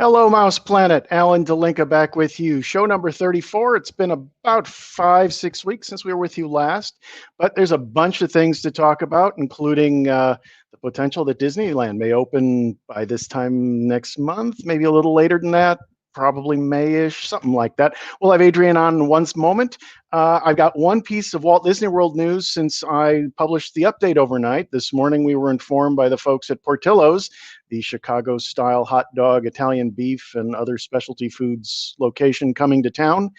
Hello, Mouse Planet. Alan Dalinka back with you. Show number 34. It's been about 5, 6 weeks since we were with you last, but there's a bunch of things to talk about, including the potential that Disneyland may open by this time next month, maybe a little later than that, probably May-ish, something like that. We'll have Adrienne on in one moment. I've got one piece of Walt Disney World news since I published the update overnight. This morning we were informed by the folks at Portillo's, the Chicago-style hot dog, Italian beef, and other specialty foods location coming to town,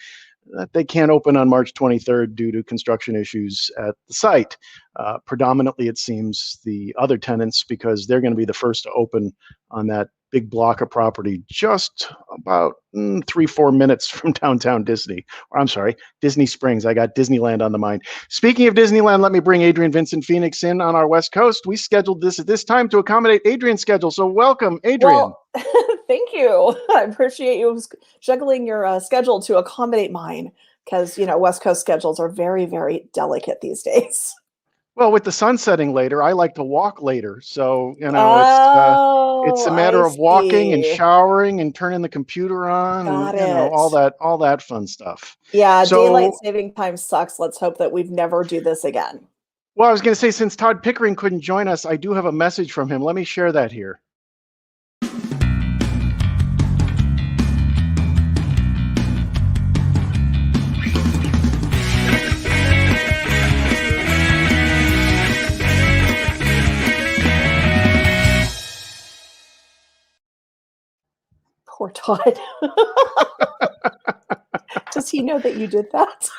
that they can't open on March 23rd due to construction issues at the site. Predominantly, it seems, the other tenants, because they're going to be the first to open on that big block of property just about 3-4 minutes from downtown Disney. Or I'm sorry, Disney Springs. I got Disneyland on the mind. Speaking of Disneyland, let me bring Adrienne Vincent-Phoenix in on our West Coast. We scheduled this at this time to accommodate Adrienne's schedule. So welcome, Adrienne. Well, thank you. I appreciate you juggling your schedule to accommodate mine, because, West Coast schedules are very, very delicate these days. Well, with the sun setting later, I like to walk later. So, it's a matter of walking and showering and turning the computer on and, all that fun stuff. Yeah, so, daylight saving time sucks. Let's hope that we've never do this again. Well, I was going to say, since Todd Pickering couldn't join us, I do have a message from him. Let me share that here. Poor Todd. Does he know that you did that?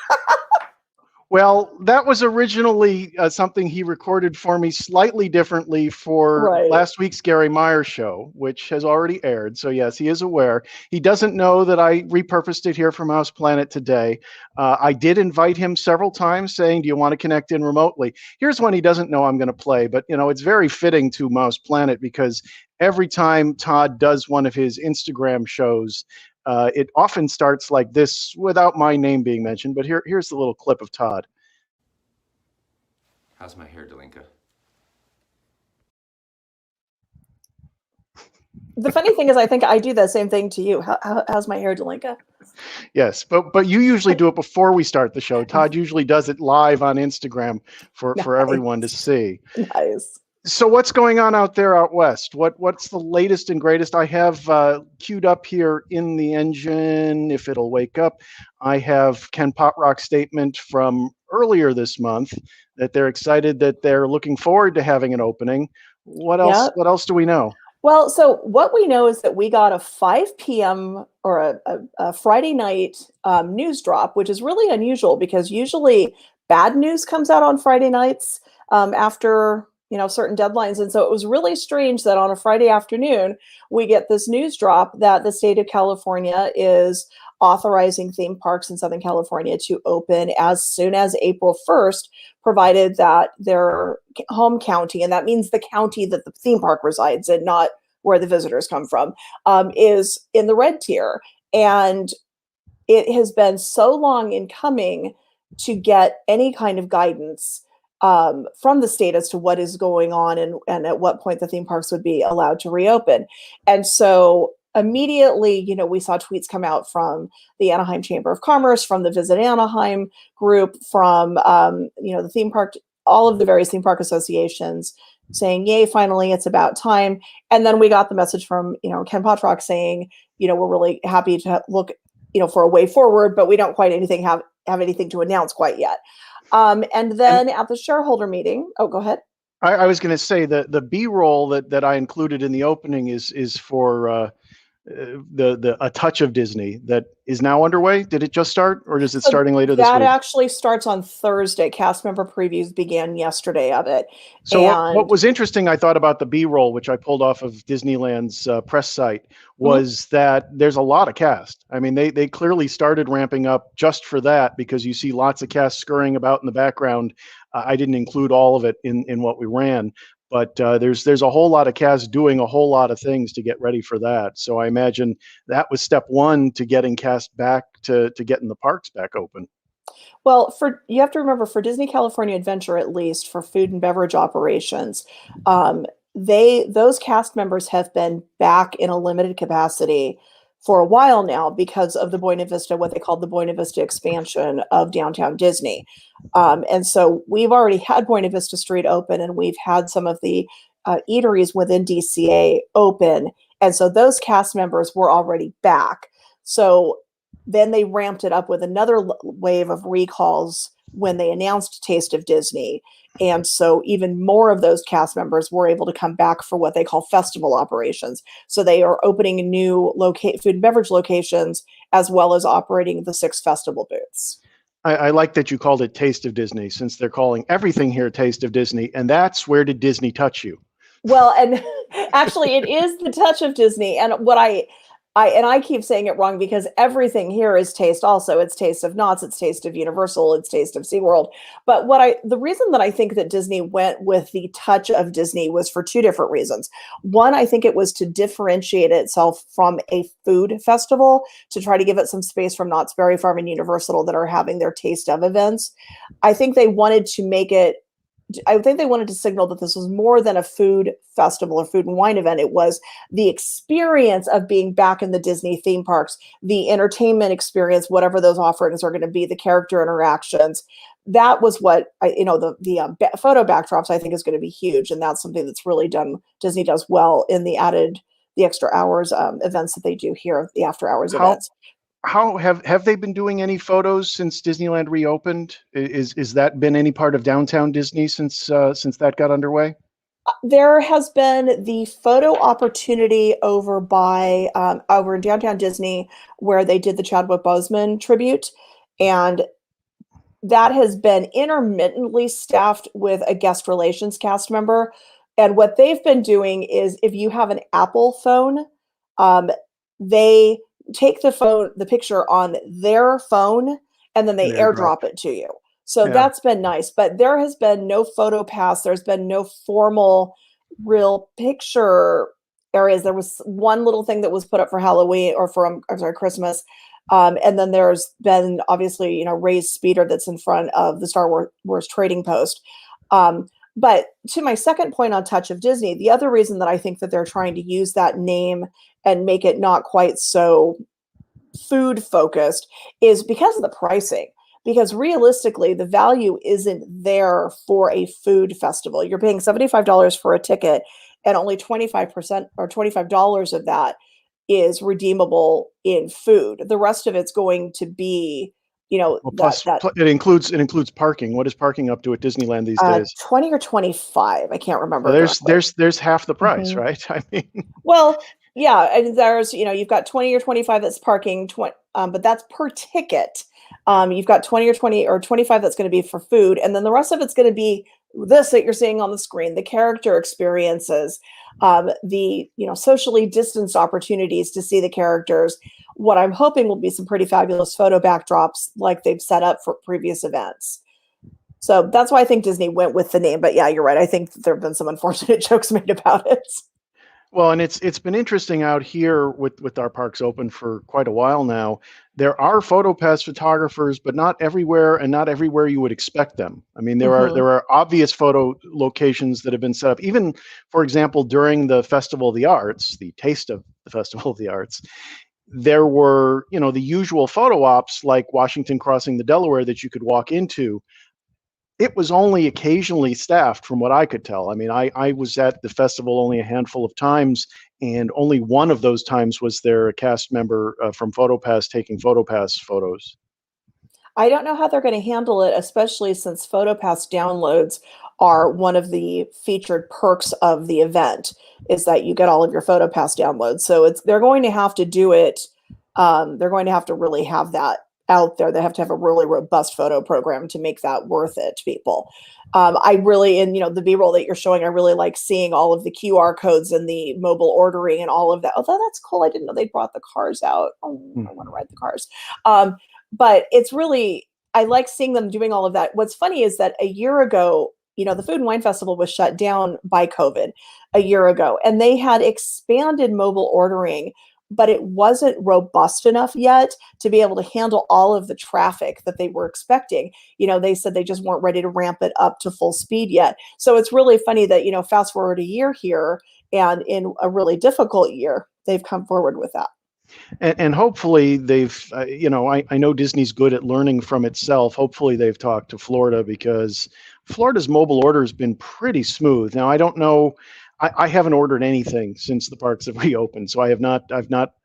Well, that was originally something he recorded for me slightly differently for last week's Gary Myers show, which has already aired. So yes, he is aware. He doesn't know that I repurposed it here for Mouse Planet today. I did invite him several times saying, do you want to connect in remotely? Here's one he doesn't know I'm going to play, but it's very fitting to Mouse Planet because every time Todd does one of his Instagram shows, it often starts like this without my name being mentioned, but here's the little clip of Todd. How's my hair, Dalinka? The funny thing is, I think I do the same thing to you. How's my hair, Dalinka? Yes, but you usually do it before we start the show. Todd usually does it live on Instagram for everyone to see. Nice. So what's going on out there out west? What's the latest and greatest? I have queued up here in the engine, if it'll wake up. I have Ken Potrock's statement from earlier this month that they're excited, that they're looking forward to having an opening. What else? Yep. What else do we know? Well, so what we know is that we got a 5 p.m. or a Friday night news drop, which is really unusual because usually bad news comes out on Friday nights after certain deadlines. And so it was really strange that on a Friday afternoon, we get this news drop that the state of California is authorizing theme parks in Southern California to open as soon as April 1st, provided that their home county, and that means the county that the theme park resides in, not where the visitors come from, is in the red tier. And it has been so long in coming to get any kind of guidance from the state as to what is going on and at what point the theme parks would be allowed to reopen. And so immediately, we saw tweets come out from the Anaheim Chamber of Commerce, from the Visit Anaheim group, from, the theme park, all of the various theme park associations saying, yay, finally, it's about time. And then we got the message from, Ken Potrock saying, we're really happy to look, for a way forward, but we don't quite have anything to announce quite yet. And then at the shareholder meeting, go ahead. I was going to say that the B-roll that I included in the opening is for a touch of Disney that is now underway. Did it just start, or is it starting later this week? That actually starts on Thursday. Cast member previews began yesterday of it. So what was interesting, I thought, about the B-roll, which I pulled off of Disneyland's press site, was that there's a lot of cast. I mean, they clearly started ramping up just for that, because you see lots of cast scurrying about in the background. I didn't include all of it in what we ran. But there's a whole lot of cast doing a whole lot of things to get ready for that. So I imagine that was step one to getting cast back to getting the parks back open. Well, you have to remember, for Disney California Adventure, at least for food and beverage operations, those cast members have been back in a limited capacity for a while now because of the Buena Vista, what they call the Buena Vista expansion of downtown Disney. And so we've already had Buena Vista Street open, and we've had some of the eateries within DCA open. And so those cast members were already back. So then they ramped it up with another wave of recalls when they announced Taste of Disney. And so even more of those cast members were able to come back for what they call festival operations. So they are opening new food and beverage locations, as well as operating the 6 festival booths. I like that you called it Taste of Disney, since they're calling everything here Taste of Disney. And that's Where Did Disney Touch You? Well, and actually it is the touch of Disney. And what I keep saying it wrong because everything here is Taste also. It's Taste of Knott's, it's Taste of Universal, it's Taste of SeaWorld. But the reason that I think that Disney went with the touch of Disney was for 2 different reasons. One, I think it was to differentiate itself from a food festival, to try to give it some space from Knott's Berry Farm and Universal that are having their Taste of events. I think they wanted to signal that this was more than a food festival or food and wine event. It was the experience of being back in the Disney theme parks, the entertainment experience, whatever those offerings are going to be, the character interactions. That was what the photo backdrops I think is going to be huge, and that's something that's really Disney does well in the extra hours events that they do here, the after hours events. How have they been doing any photos since Disneyland reopened? Is that been any part of downtown Disney since that got underway? There has been the photo opportunity over in downtown Disney, where they did the Chadwick Boseman tribute, and that has been intermittently staffed with a guest relations cast member. And what they've been doing is, if you have an Apple phone, they take the picture on their phone, and then they airdrop it to you. So that's been nice, but there has been no photo pass. There's been no formal real picture areas. There was one little thing that was put up for Halloween or for, Christmas. And then there's been obviously, raised speeder that's in front of the Star Wars trading post. But to my second point on Touch of Disney, the other reason that I think that they're trying to use that name and make it not quite so food focused is because of the pricing. Because realistically, the value isn't there for a food festival. You're paying $75 for a ticket, and only 25% or $25 of that is redeemable in food. The rest of it's going to be, it includes parking. What is parking up to at Disneyland these days? 20 or 25. I can't remember. There's half the price, right? I mean, well, yeah, and there's you've got 20 or 25 that's parking, but that's per ticket. You've got 20 or 25 that's going to be for food, and then the rest of it's going to be this that you're seeing on the screen, the character experiences, the socially distanced opportunities to see the characters. What I'm hoping will be some pretty fabulous photo backdrops like they've set up for previous events. So that's why I think Disney went with the name. But yeah, you're right. I think there have been some unfortunate jokes made about it. Well, and it's been interesting out here with our parks open for quite a while now. There are PhotoPass photographers, but not everywhere, and not everywhere you would expect them. I mean, there are obvious photo locations that have been set up. Even, for example, during the Festival of the Arts, the Taste of the Festival of the Arts, there were the usual photo ops like Washington crossing the Delaware that you could walk into. It was only occasionally staffed, from what I could tell. I mean, I was at the festival only a handful of times, and only one of those times was there a cast member from PhotoPass taking PhotoPass photos. I don't know how they're going to handle it, especially since PhotoPass downloads are one of the featured perks of the event, is that you get all of your PhotoPass downloads. So they're going to have to do it. They're going to have to really have that out there. They have to have a really robust photo program to make that worth it to people. I really, and the B-roll that you're showing, I really like seeing all of the QR codes and the mobile ordering and all of that. Although that's cool. I didn't know they brought the cars out. Oh, I want to ride the cars. But it's really, I like seeing them doing all of that. What's funny is that a year ago, the Food and Wine Festival was shut down by COVID a year ago, and they had expanded mobile ordering but it wasn't robust enough yet to be able to handle all of the traffic that they were expecting. They said they just weren't ready to ramp it up to full speed yet. So it's really funny that, fast forward a year here, and in a really difficult year, they've come forward with that. And hopefully they've, I know Disney's good at learning from itself. Hopefully they've talked to Florida, because Florida's mobile order has been pretty smooth. Now, I don't know. I haven't ordered anything since the parks have reopened, so I've not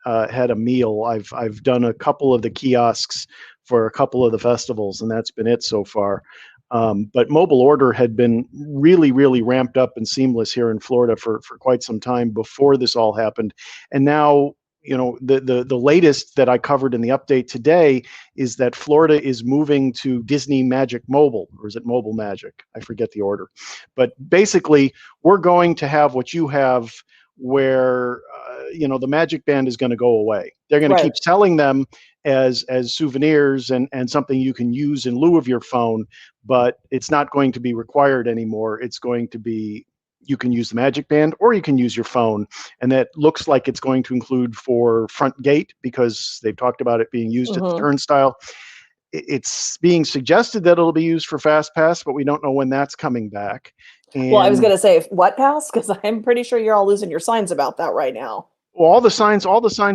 had a meal. I've done a couple of the kiosks for a couple of the festivals, and that's been it so far. But mobile order had been really, really ramped up and seamless here in Florida for quite some time before this all happened. And now, the latest that I covered in the update today is that Florida is moving to Disney Magic Mobile, or is it Mobile Magic? I forget the order. But basically, we're going to have what you have, where the Magic Band is going to go away. They're going to keep selling them as souvenirs and something you can use in lieu of your phone, but it's not going to be required anymore. It's going to be, you can use the Magic Band or you can use your phone. And that looks like it's going to include for front gate, because they've talked about it being used at the turnstile. It's being suggested that it'll be used for Fast Pass, but we don't know when that's coming back. Well, I was going to say, what pass? Because I'm pretty sure you're all losing your signs about that right now. Well, all the signs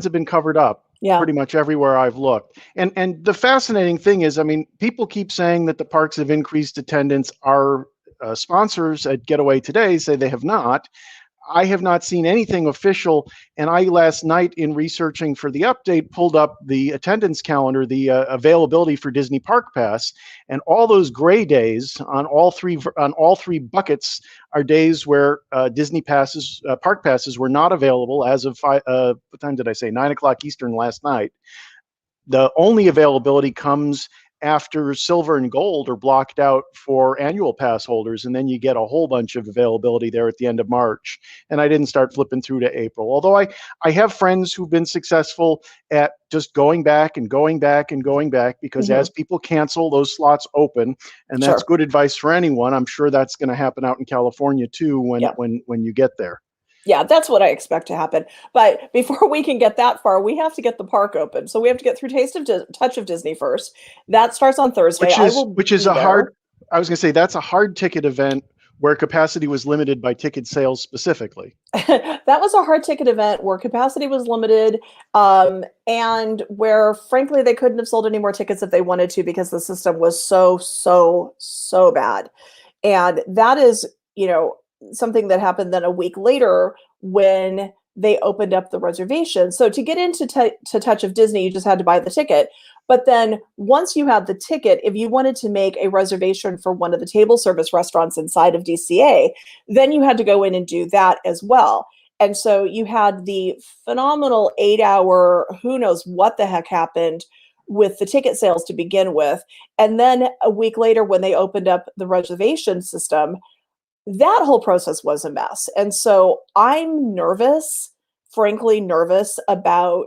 have been covered up. Yeah. Pretty much everywhere I've looked. And the fascinating thing is, people keep saying that the parks have increased attendance. Our sponsors at Getaway Today say they have not. I have not seen anything official. And I, last night, in researching for the update, pulled up the attendance calendar, the availability for Disney Park Pass, and all those gray days on all three buckets are days where Disney passes, Park Passes, were not available as of what time did I say? 9 o'clock Eastern last night. The only availability comes after silver and gold are blocked out for annual pass holders, and then you get a whole bunch of availability there at the end of March. And I didn't start flipping through to April, although I have friends who've been successful at just going back and going back and going back, because as people cancel, those slots open, and that's good advice for anyone. I'm sure that's going to happen out in California too when you get there. Yeah, that's what I expect to happen. But before we can get that far, we have to get the park open. So we have to get through Touch of Disney first. That starts on Thursday. Which is a hard, I was going to say, that's a hard ticket event where capacity was limited by ticket sales specifically. That was a hard ticket event where capacity was limited, and where, frankly, they couldn't have sold any more tickets if they wanted to, because the system was so bad. And that is, something that happened then a week later when they opened up the reservation. So to get into to Touch of Disney, you just had to buy the ticket. But then once you had the ticket, if you wanted to make a reservation for one of the table service restaurants inside of DCA, then you had to go in and do that as well. And so you had the phenomenal 8-hour, who knows what the heck happened with the ticket sales to begin with. And then a week later, when they opened up the reservation system, that whole process was a mess. And so I'm frankly nervous about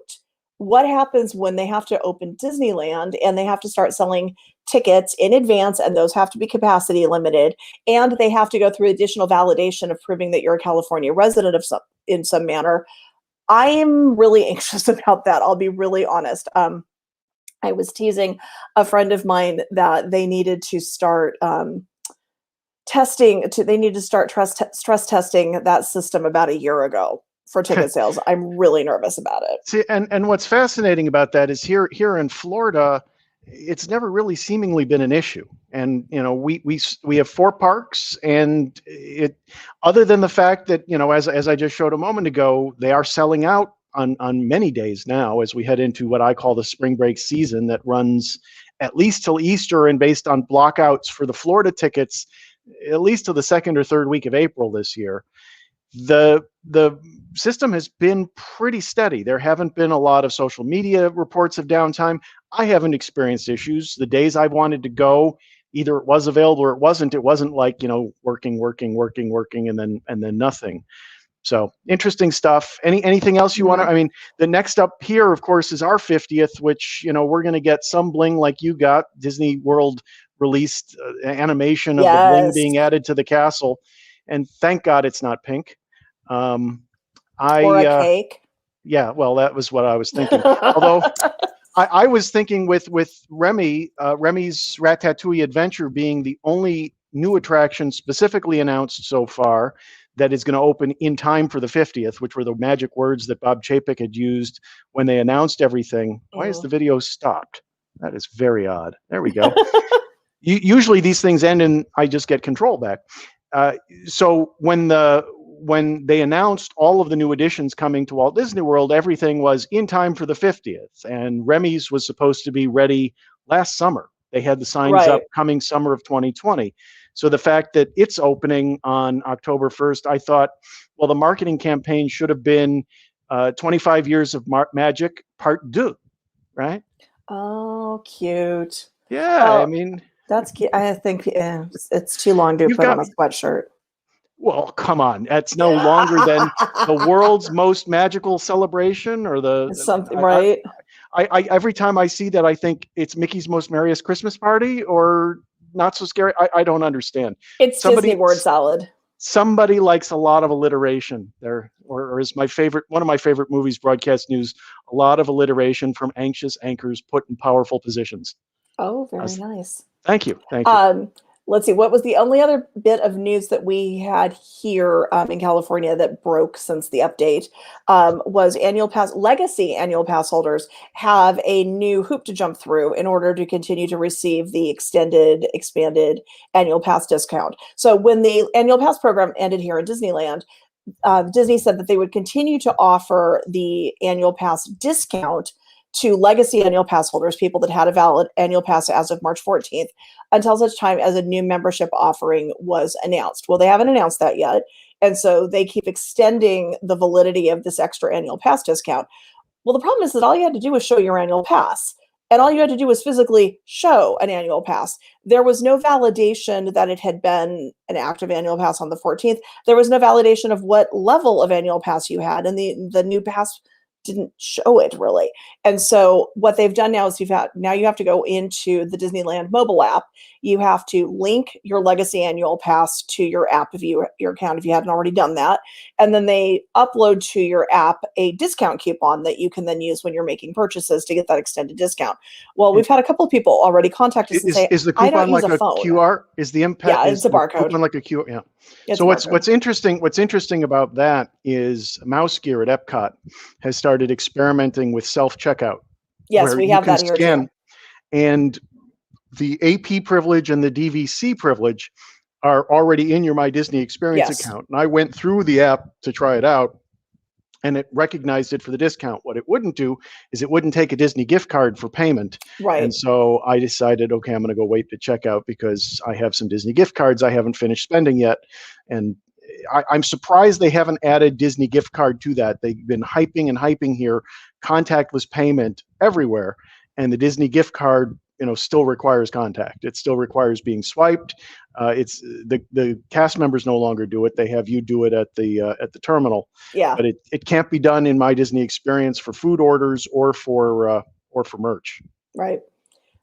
what happens when they have to open Disneyland and they have to start selling tickets in advance, and those have to be capacity limited, and they have to go through additional validation of proving that you're a California resident in some manner. I am really anxious about that. I'll be really honest. I was teasing a friend of mine that they needed to start stress testing that system about a year ago for ticket sales. I'm really nervous about it. See, and what's fascinating about that is here in Florida, it's never really seemingly been an issue. And we have 4 parks, and it, other than the fact that as I just showed a moment ago, they are selling out on many days now as we head into what I call the spring break season that runs at least till Easter, and based on blockouts for the Florida tickets, at least to the 2nd or 3rd week of April this year. The system has been pretty steady. There haven't been a lot of social media reports of downtime. I haven't experienced issues. The days I wanted to go, either it was available or it wasn't. It wasn't like, working, and then nothing. So interesting stuff. Anything else you want to, the next up here, of course, is our 50th, which, we're going to get some bling like you got. Disney World released animation of the bling being added to the castle. And thank God it's not pink. Or a cake. Yeah, well, that was what I was thinking. Although I was thinking with Remy's Ratatouille Adventure being the only new attraction specifically announced so far that is going to open in time for the 50th, which were the magic words that Bob Chapek had used when they announced everything. Why is the video stopped? That is very odd. There we go. Usually these things end and I just get control back. So when they announced all of the new additions coming to Walt Disney World, everything was in time for the 50th. And Remy's was supposed to be ready last summer. They had the signs up coming summer of 2020. So the fact that it's opening on October 1st, I thought, well, the marketing campaign should have been 25 Years of Magic Part 2, right? Oh, cute. Yeah, Well, I mean, that's cute. I think it's too long to put on a sweatshirt. Well, come on. That's no longer than the world's most magical celebration or something, right? I every time I see that, I think it's Mickey's Most Merriest Christmas Party or Not So Scary. I don't understand. It's Disney word salad. Somebody likes a lot of alliteration there, or is one of my favorite movies, Broadcast News, a lot of alliteration from anxious anchors put in powerful positions. Oh, very nice. Thank you. Thank you. Let's see, what was the only other bit of news that we had here in California that broke since the update was legacy annual pass holders have a new hoop to jump through in order to continue to receive the expanded annual pass discount. So when the annual pass program ended here in Disneyland, Disney said that they would continue to offer the annual pass discount to legacy annual pass holders, people that had a valid annual pass as of March 14th, until such time as a new membership offering was announced. Well, they haven't announced that yet. And so they keep extending the validity of this extra annual pass discount. Well, the problem is that all you had to do was show your annual pass. And all you had to do was physically show an annual pass. There was no validation that it had been an active annual pass on the 14th. There was no validation of what level of annual pass you had. And the new pass didn't show it really. And so what they've done now is you have to go into the Disneyland mobile app. You have to link your legacy annual pass to your app your account if you hadn't already done that. And then they upload to your app a discount coupon that you can then use when you're making purchases to get that extended discount. Well, we've had a couple of people already contact us and say, is the coupon like a QR? Is the impact? Yeah, it's a barcode. Coupon like a QR? Yeah. So what's interesting about that is Mouse Gear at Epcot has started experimenting with self-checkout. Yes, we have that here too. And the AP privilege and the DVC privilege are already in your My Disney Experience account. And I went through the app to try it out, and it recognized it for the discount. What it wouldn't do is it wouldn't take a Disney gift card for payment. Right. And so I decided, okay, I'm going to go wait to checkout because I have some Disney gift cards I haven't finished spending yet. And I'm surprised they haven't added Disney gift card to that. They've been hyping here, contactless payment everywhere. And the Disney gift card, still requires contact. It still requires being swiped. It's the cast members no longer do it. They have you do it at the terminal. Yeah. But it can't be done in My Disney Experience for food orders or for merch. Right.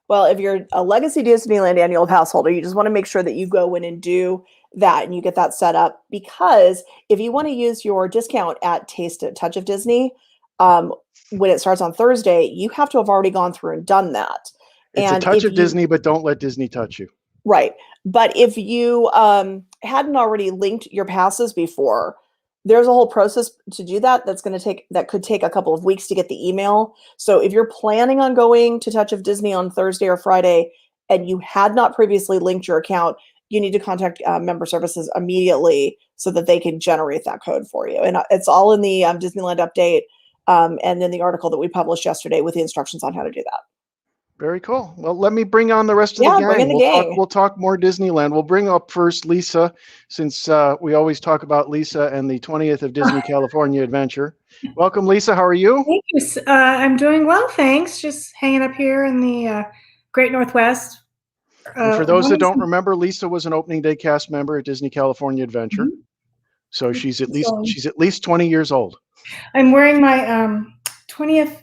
Well, if you're a Legacy Disneyland annual pass holder, you just want to make sure that you go in and do that and you get that set up, because if you want to use your discount at Touch of Disney, when it starts on Thursday, you have to have already gone through and done that. It's a touch of Disney, but don't let Disney touch you. Right. But if you hadn't already linked your passes before, there's a whole process to do that. That could take a couple of weeks to get the email. So if you're planning on going to Touch of Disney on Thursday or Friday and you had not previously linked your account, you need to contact member services immediately so that they can generate that code for you. And it's all in the Disneyland update and in the article that we published yesterday with the instructions on how to do that. Very cool. Well, let me bring on the rest of the gang. Bring in the gang. We'll talk more Disneyland. We'll bring up first Lisa, since we always talk about Lisa and the 20th of Disney California Adventure. Welcome, Lisa. How are you? Thank you. I'm doing well, thanks. Just hanging up here in the Great Northwest. And for those that don't remember, Lisa was an opening day cast member at Disney California Adventure. Mm-hmm. So she's at least 20 years old. I'm wearing my 20th.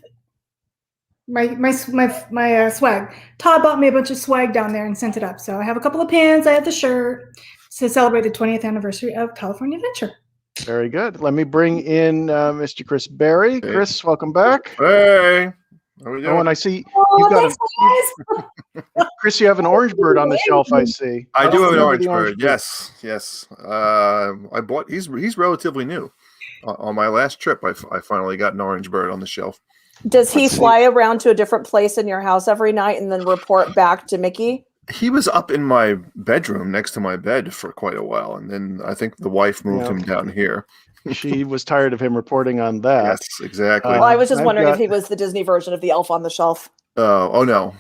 My swag. Todd bought me a bunch of swag down there and sent it up. So I have a couple of pins. I have the shirt to celebrate the 20th anniversary of California Adventure. Very good. Let me bring in Mr. Chris Berry. Hey. Chris, welcome back. Hey, how we doing? Oh, and I see Oh, you've got thanks, guys. Chris, you have an orange bird on the shelf, I see. I do don't have an remember orange the bird. Yes. I bought. He's relatively new. On my last trip, I finally got an orange bird on the shelf. Does he Let's see. fly around to a different place in your house every night and then report back to Mickey? He was up in my bedroom next to my bed for quite a while, and then I think the wife moved him down here. She was tired of him reporting on that. Yes, exactly. Well, I was just I've wondering got- if he was the Disney version of the elf on the shelf. Oh no.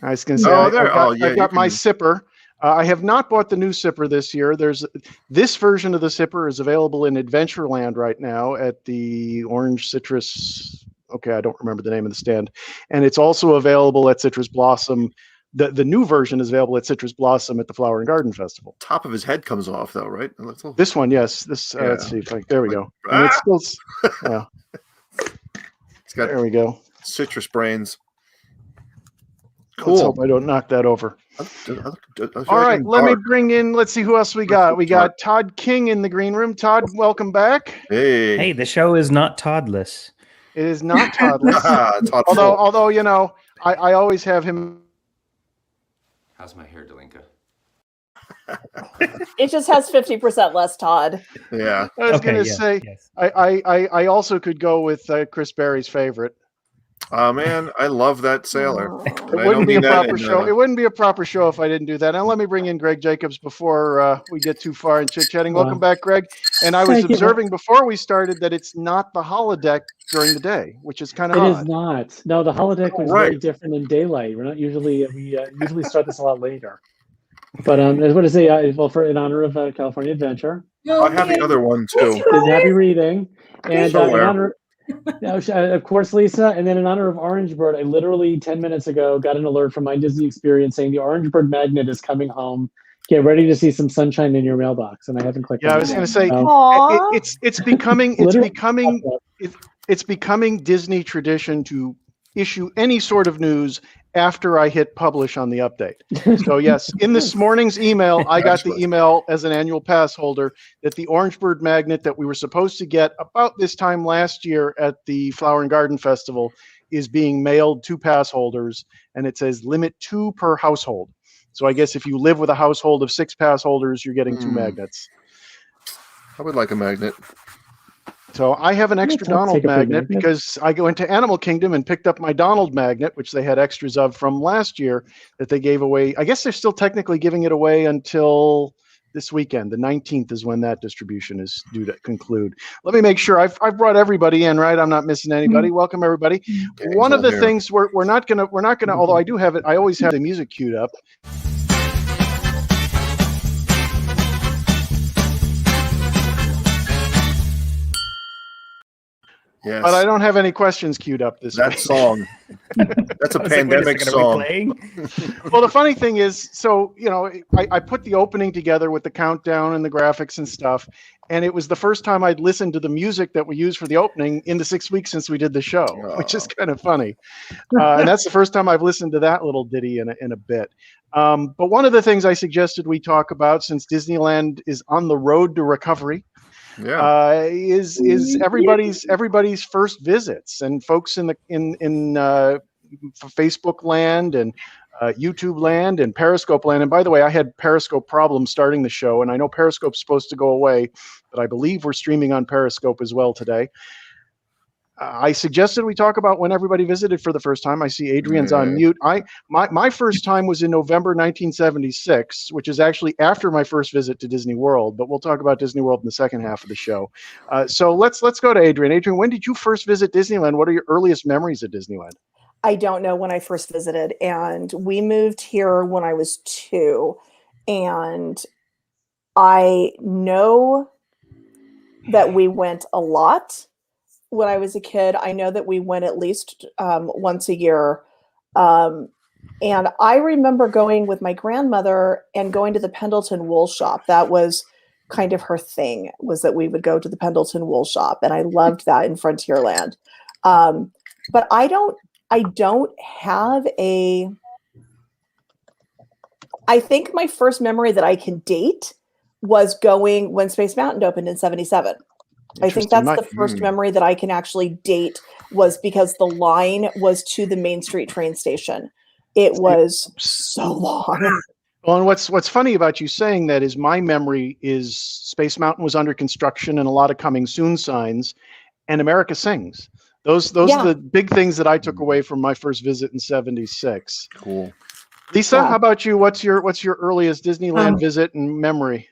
I was going to say, Oh, I've there. got, Oh, yeah, I've got you my can- sipper. I have not bought the new sipper this year. There's this version of the sipper is available in Adventureland right now at the Orange Citrus. Okay, I don't remember the name of the stand, and it's also available at Citrus Blossom. The new version is available at Citrus Blossom at the Flower and Garden Festival. Top of his head comes off though, right? This one, yes. This let's see. There we go. And it's still, yeah. It's got There we go. citrus brains. Let's Cool. hope I don't knock that over. I feel All like right, I'm let me dark. bring in. Let's see who else we got. We got Todd King in the green room. Todd, welcome back. Hey. the show is not Toddless. It is not Toddless. Todd although you know, I always have him. How's my hair, Dalinka? It just has 50% less Todd. Yeah. I was going to say, I also could go with Chris Berry's favorite. Oh man, I love that sailor. Oh. It And I wouldn't don't be a mean that proper in, show. It wouldn't be a proper show if I didn't do that. And let me bring in Gregg Jacobs before we get too far in chit-chatting. Welcome back, Greg. And I was Thank you. observing before we started that it's not the holodeck during the day, which is kind of It odd. is not. No, the holodeck was right. very different in daylight. We're not usually we usually start this a lot later. But I was going to say, well, in honor of California Adventure, I have the other one too. is happy reading, and in Somewhere. honor, of course, Lisa, and then in honor of Orange Bird, I literally 10 minutes ago got an alert from my Disney Experience saying the Orange Bird magnet is coming home. Get ready to see some sunshine in your mailbox, and I haven't clicked. Yeah, on I was it going to yet. say Aw. it's becoming Literally- it's becoming Disney tradition to issue any sort of news after I hit publish on the update. So yes, in this morning's email, I got the email as an annual pass holder that the Orange Bird magnet that we were supposed to get about this time last year at the Flower and Garden Festival is being mailed to pass holders, and it says limit 2 per household. So I guess if you live with a household of 6 pass holders, you're getting 2 magnets. I would like a magnet. So I have an extra Take a Donald free magnet magnet. because I go into Animal Kingdom and picked up my Donald magnet, which they had extras of from last year that they gave away. I guess they're still technically giving it away until this weekend. The 19th is when that distribution is due to conclude. Let me make sure I've brought everybody in, right? I'm not missing anybody. Welcome everybody. One of the things we're not gonna although I do have it, I always have the music queued up. Yes. But I don't have any questions queued up this that week. song. That's a pandemic song. Well, the funny thing is, so, you know, I put the opening together with the countdown and the graphics and stuff, and it was the first time I'd listened to the music that we used for the opening in the 6 weeks since we did the show, which is kind of funny. And that's the first time I've listened to that little ditty in a bit. But one of the things I suggested we talk about, since Disneyland is on the road to recovery, is everybody's first visits, and folks in Facebook land and YouTube land and Periscope land. And by the way, I had Periscope problems starting the show, and I know Periscope's supposed to go away, but I believe we're streaming on Periscope as well today. I suggested we talk about when everybody visited for the first time. I see Adrienne's on mute. My first time was in November 1976, which is actually after my first visit to Disney World, but we'll talk about Disney World in the second half of the show. So let's go to Adrienne. Adrienne, when did you first visit Disneyland? What are your earliest memories of Disneyland? I don't know when I first visited, and we moved here when I was 2, and I know that we went a lot when I was a kid. I know that we went at least once a year. And I remember going with my grandmother and going to the Pendleton wool shop. That was kind of her thing, was that we would go to the Pendleton wool shop. And I loved that in Frontierland. But I don't have I think my first memory that I can date was going when Space Mountain opened in 77. I think that's the first memory that I can actually date, was because the line was to the Main Street train station. It was so long. Well, and what's funny about you saying that is my memory is Space Mountain was under construction and a lot of coming soon signs, and America Sings. Those are the big things that I took away from my first visit in '76. Cool. Lisa, how about you? What's your earliest Disneyland visit and memory?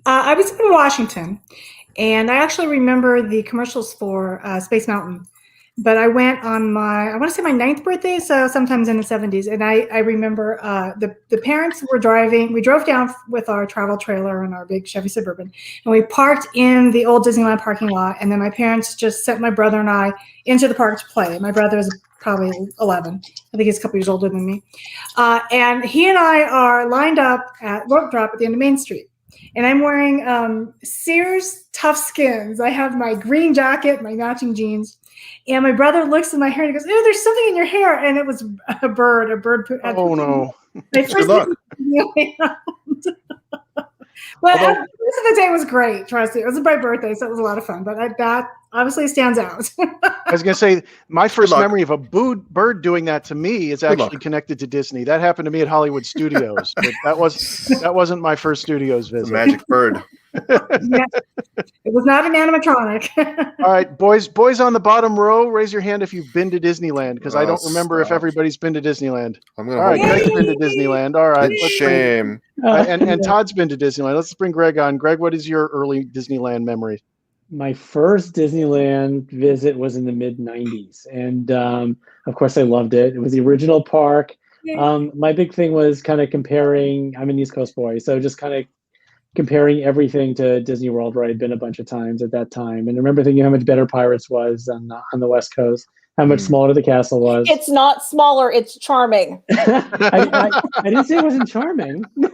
I was in Washington, and I actually remember the commercials for Space Mountain. But I went on I want to say my 9th birthday, so sometimes in the 70s. And I remember the parents were driving. We drove down with our travel trailer and our big Chevy Suburban, and we parked in the old Disneyland parking lot. And then my parents just sent my brother and I into the park to play. My brother is probably 11. I think he's a couple years older than me. And he and I are lined up at Rope Drop at the end of Main Street. And I'm wearing Sears Tough Skins. I have my green jacket, my matching jeans. And my brother looks at my hair and he goes, "Oh, there's something in your hair." And it was a bird. Oh, no. Good luck. But the rest of the day was great. Trust me. It was my birthday, so it was a lot of fun. But that obviously stands out. I was going to say, my first memory of a bird doing that to me is actually connected to Disney. That happened to me at Hollywood Studios. But that wasn't my first studios visit. The magic bird. Yeah. It was not an animatronic. All right, boys on the bottom row, raise your hand if you've been to Disneyland, because I don't remember if everybody's been to Disneyland. I'm gonna All right, Gregg's been to Disneyland. All right, shame. And Todd's been to Disneyland. Let's bring Gregg on. Gregg, what is your early Disneyland memory? My first Disneyland visit was in the mid-'90s, and of course I loved it. It was the original park. My big thing was kind of comparing. I'm an East Coast boy, so just kind of comparing everything to Disney World, where I'd been a bunch of times at that time. And I remember thinking how much better Pirates was on the West Coast, how much smaller the castle was. It's not smaller, it's charming. I didn't say it wasn't charming. I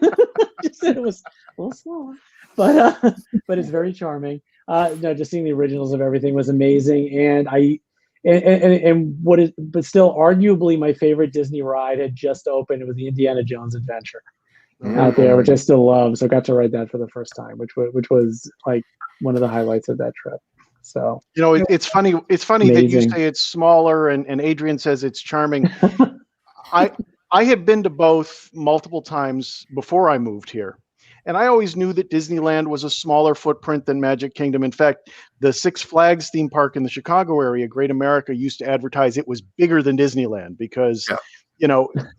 just said it was a little smaller. But it's very charming. No, just seeing the originals of everything was amazing. And but still arguably my favorite Disney ride had just opened. It was the Indiana Jones Adventure. Out there, which I still love. So I got to ride that for the first time, which was like one of the highlights of that trip. So it's funny. It's funny that you say it's smaller, and Adrienne says it's charming. I had been to both multiple times before I moved here, and I always knew that Disneyland was a smaller footprint than Magic Kingdom. In fact, the Six Flags theme park in the Chicago area, Great America, used to advertise it was bigger than Disneyland because. Yeah.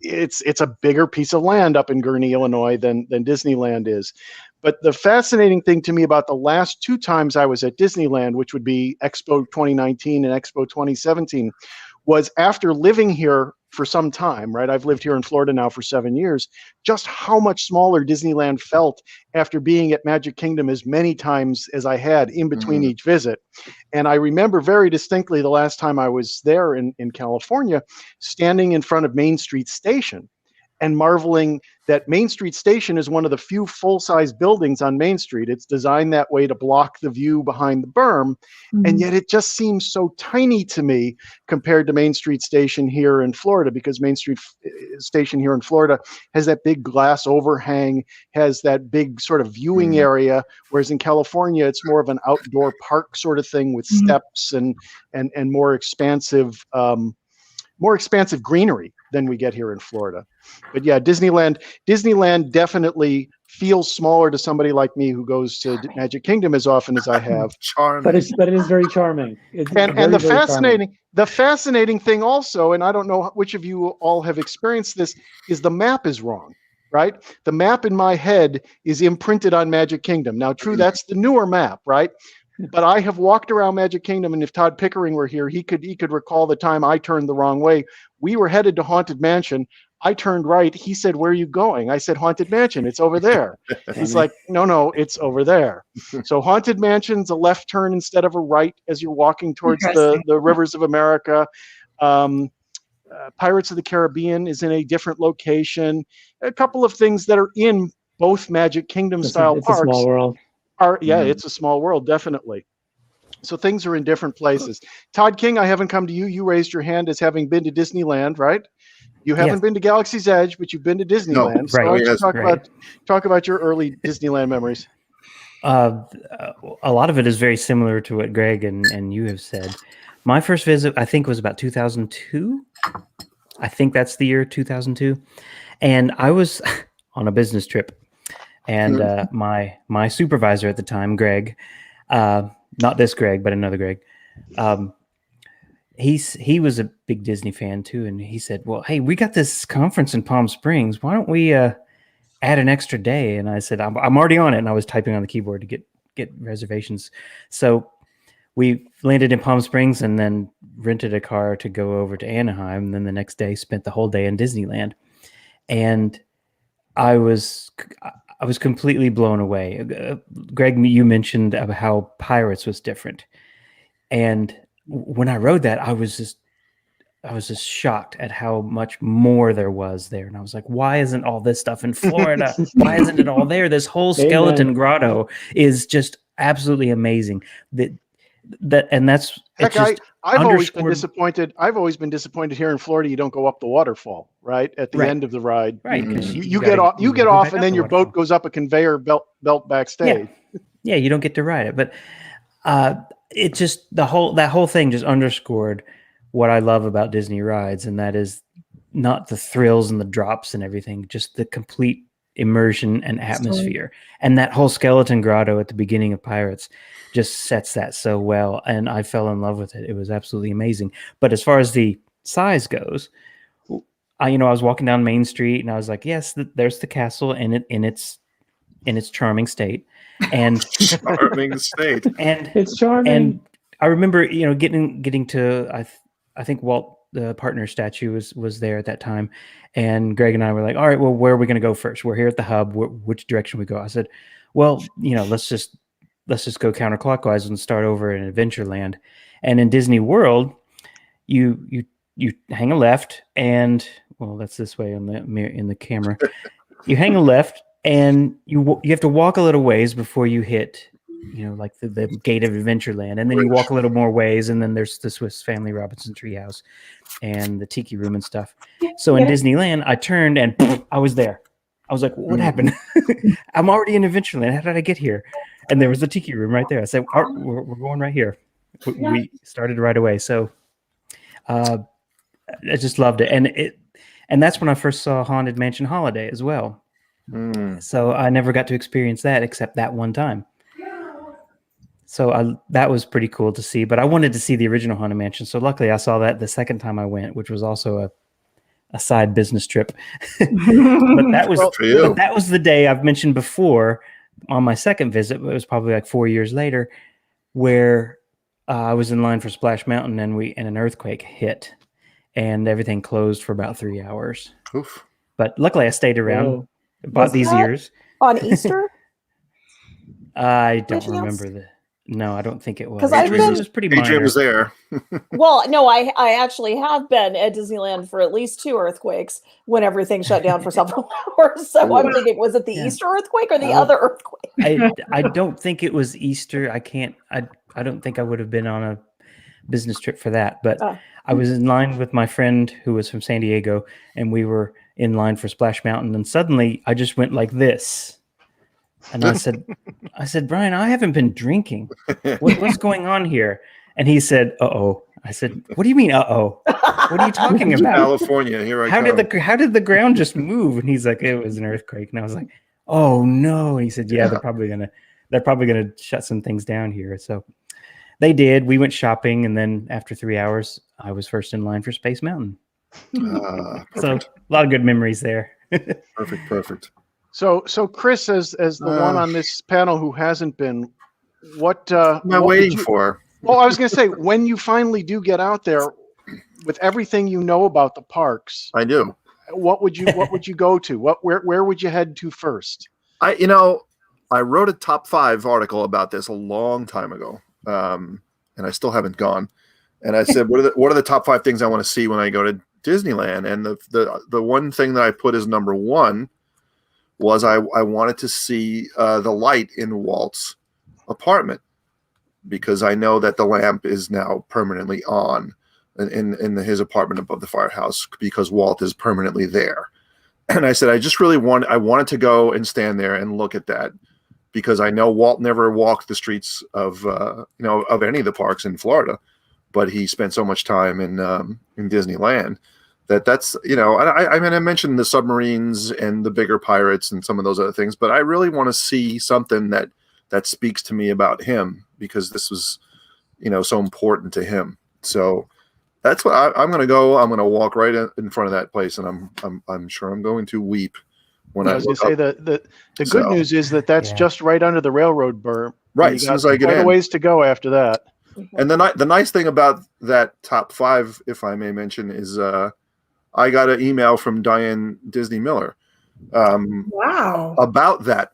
It's a bigger piece of land up in Gurnee, Illinois than Disneyland is. But the fascinating thing to me about the last 2 times I was at Disneyland, which would be Expo 2019 and Expo 2017, was after living here for some time, right? I've lived here in Florida now for 7 years, just how much smaller Disneyland felt after being at Magic Kingdom as many times as I had in between each visit. And I remember very distinctly the last time I was there in California, standing in front of Main Street Station and marveling that Main Street Station is one of the few full-size buildings on Main Street. It's designed that way to block the view behind the berm, and yet it just seems so tiny to me compared to Main Street Station here in Florida, because Main Street Station here in Florida has that big glass overhang, has that big sort of viewing area, whereas in California it's more of an outdoor park sort of thing with steps and more expansive greenery than we get here in Florida. But yeah, Disneyland definitely feels smaller to somebody like me who goes to Magic Kingdom as often as I have. Charming. But it is very charming. And the fascinating thing also, and I don't know which of you all have experienced this, is the map is wrong. Right? The map in my head is imprinted on Magic Kingdom. Now, true, that's the newer map, right? But I have walked around Magic Kingdom, and if Todd Pickering were here, he could recall the time I turned the wrong way. We were headed to Haunted Mansion. I turned right. He said, "Where are you going?" I said, "Haunted Mansion. It's over there." He's like, "No, it's over there." So Haunted Mansion's a left turn instead of a right as you're walking towards the Rivers of America. Pirates of the Caribbean is in a different location. A couple of things that are in both Magic Kingdom style parks. It's a small world. It's a small world, definitely. So things are in different places. Todd King, I haven't come to you. You raised your hand as having been to Disneyland, right? You haven't been to Galaxy's Edge, but you've been to Disneyland. No, right. So why don't you talk about your early Disneyland memories? A lot of it is very similar to what Greg and you have said. My first visit, I think, was about 2002. I think that's the year 2002. And I was on a business trip. And my supervisor at the time, Greg, not this Greg, but another Greg, he was a big Disney fan too. And he said, well, hey, we got this conference in Palm Springs. Why don't we add an extra day? And I said, I'm already on it. And I was typing on the keyboard to get reservations. So we landed in Palm Springs and then rented a car to go over to Anaheim. And then the next day spent the whole day in Disneyland. And I was completely blown away. Greg, you mentioned about how Pirates was different. And when I rode that, I was just shocked at how much more there was there. And I was like, why isn't all this stuff in Florida? Why isn't it all there? This whole skeleton grotto is just absolutely amazing. Heck, I've always been disappointed. I've always been disappointed here in Florida. You don't go up the waterfall, right? At the end of the ride. Right. You get off and then your boat goes up a conveyor belt backstage. Yeah, you don't get to ride it. But it just that whole thing just underscored what I love about Disney rides, and that is not the thrills and the drops and everything, just the complete immersion and atmosphere. And that whole skeleton grotto at the beginning of Pirates just sets that so well, and I fell in love with it. It was absolutely amazing. But as far as the size goes, I was walking down Main Street and I was like, yes, there's the castle in its charming state. And charming state. And it's charming. And I remember, getting to I think Walt the partner statue was there at that time, and Greg and I were like, all right, well, where are we going to go first? We're here at the hub. Which direction we go? I said, well, let's just go counterclockwise and start over in Adventureland. And in Disney World, you hang a left, and well, that's this way in the camera. You hang a left, and you have to walk a little ways before you hit, like the gate of Adventureland, and then you walk a little more ways, and then there's the Swiss Family Robinson treehouse and the Tiki Room and stuff. So in Disneyland, I turned and I was there. I was like, what happened? I'm already in Adventureland. How did I get here? And there was the Tiki Room right there. I said, we're going right here. We started right away. So I just loved it. And that's when I first saw Haunted Mansion Holiday as well. So I never got to experience that except that one time. So that was pretty cool to see, but I wanted to see the original Haunted Mansion. So luckily I saw that the second time I went, which was also a side business trip. but that was the day I've mentioned before on my second visit. It was probably like 4 years later, where I was in line for Splash Mountain and an earthquake hit and everything closed for about 3 hours. Oof. But luckily I stayed around, bought these ears. On Easter? I don't remember No, I don't think it was. Because it was pretty minor. Adrienne was there. Well, no, I actually have been at Disneyland for at least 2 earthquakes when everything shut down for several hours. So I'm thinking, was it the Easter earthquake or the other earthquake? I don't think it was Easter. I don't think I would have been on a business trip for that. But I was in line with my friend who was from San Diego, and we were in line for Splash Mountain, and suddenly I just went like this. And I said, Brian, I haven't been drinking. What's going on here? And he said, uh-oh. I said, what do you mean, uh-oh? What are you talking about? California, here I go. How did the ground just move? And he's like, it was an earthquake. And I was like, oh no. And he said, yeah, they're probably gonna shut some things down here. So they did. We went shopping, and then after 3 hours, I was first in line for Space Mountain. So a lot of good memories there. Perfect. So Chris, as the one on this panel who hasn't been, what am I waiting for? Well, I was going to say, when you finally do get out there, with everything you know about the parks, I do. What would you go to? Where would you head to first? I wrote a top 5 article about this a long time ago, and I still haven't gone. And I said, what are the top 5 things I want to see when I go to Disneyland? And the one thing that I put as number 1 was I wanted to see the light in Walt's apartment, because I know that the lamp is now permanently on in his apartment above the firehouse, because Walt is permanently there. And I said, I wanted to go and stand there and look at that, because I know Walt never walked the streets of of any of the parks in Florida, but he spent so much time in Disneyland that's I mean, I mentioned the submarines and the bigger pirates and some of those other things, but I really want to see something that speaks to me about him, because this was so important to him. So that's what I'm going to go. I'm going to walk right in front of that place, and I'm sure I'm going to weep when I was going to say the good So, news is that's yeah. just right under the railroad berm. Right, You as soon got as I get quite a in. ways to go after that. And the nice thing about that top 5, if I may mention, is I got an email from Diane Disney Miller Wow. about that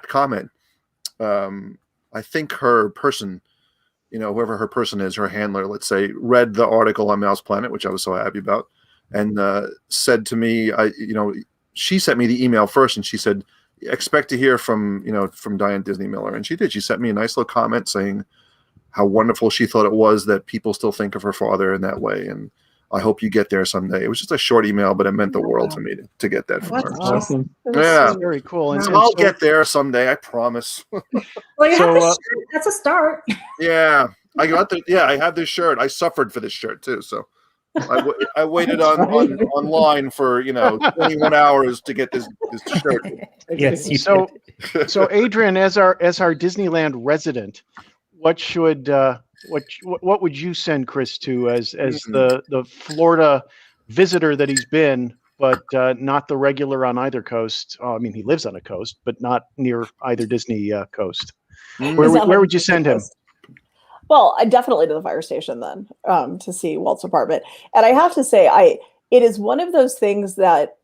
comment. I think her person, whoever her person is, her handler, let's say, read the article on MousePlanet, which I was so happy about, and said to me, she sent me the email first, and she said, expect to hear from Diane Disney Miller. And she did. She sent me a nice little comment saying how wonderful she thought it was that people still think of her father in that way. And I hope you get there someday. It was just a short email, but it meant the world to me to get that from That's her. awesome. Yeah. That's very cool. And, So and I'll so- get there someday, I promise. Well, you So, have the shirt. That's a start. Yeah. I have this shirt. I suffered for this shirt too. So I waited online for 21 hours to get this shirt. Yes, you So, did. so Adrienne, as our Disneyland resident, what would you send Chris to as the Florida visitor that he's been, but not the regular on either coast? I mean, he lives on a coast, but not near either Disney coast. Where would you send him? Well, definitely to the fire station then, to see Walt's apartment. And I have to say, it is one of those things that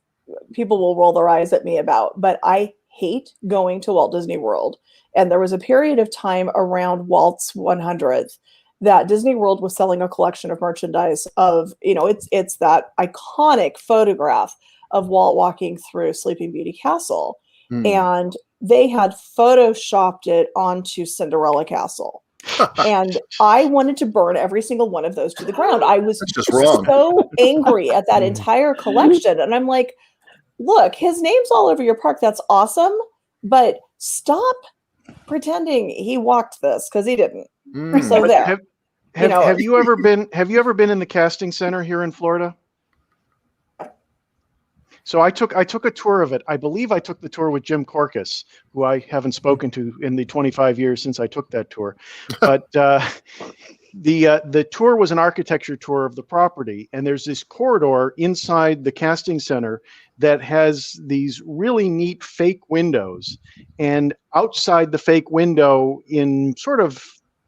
people will roll their eyes at me about, but I hate going to Walt Disney World. And there was a period of time around Walt's 100th that Disney World was selling a collection of merchandise of, it's that iconic photograph of Walt walking through Sleeping Beauty Castle. And they had photoshopped it onto Cinderella Castle. And I wanted to burn every single one of those to the ground. I was just wrong. so angry at that entire collection. And I'm like, look, his name's all over your park. That's awesome. But stop pretending he walked this, because he didn't. So there. Have you ever been in the casting center here in Florida? So I took a tour of it. I believe I took the tour with Jim Corcus, who I haven't spoken to in the 25 years since I took that tour. But the tour was an architecture tour of the property, and there's this corridor inside the casting center that has these really neat fake windows, and outside the fake window, in sort of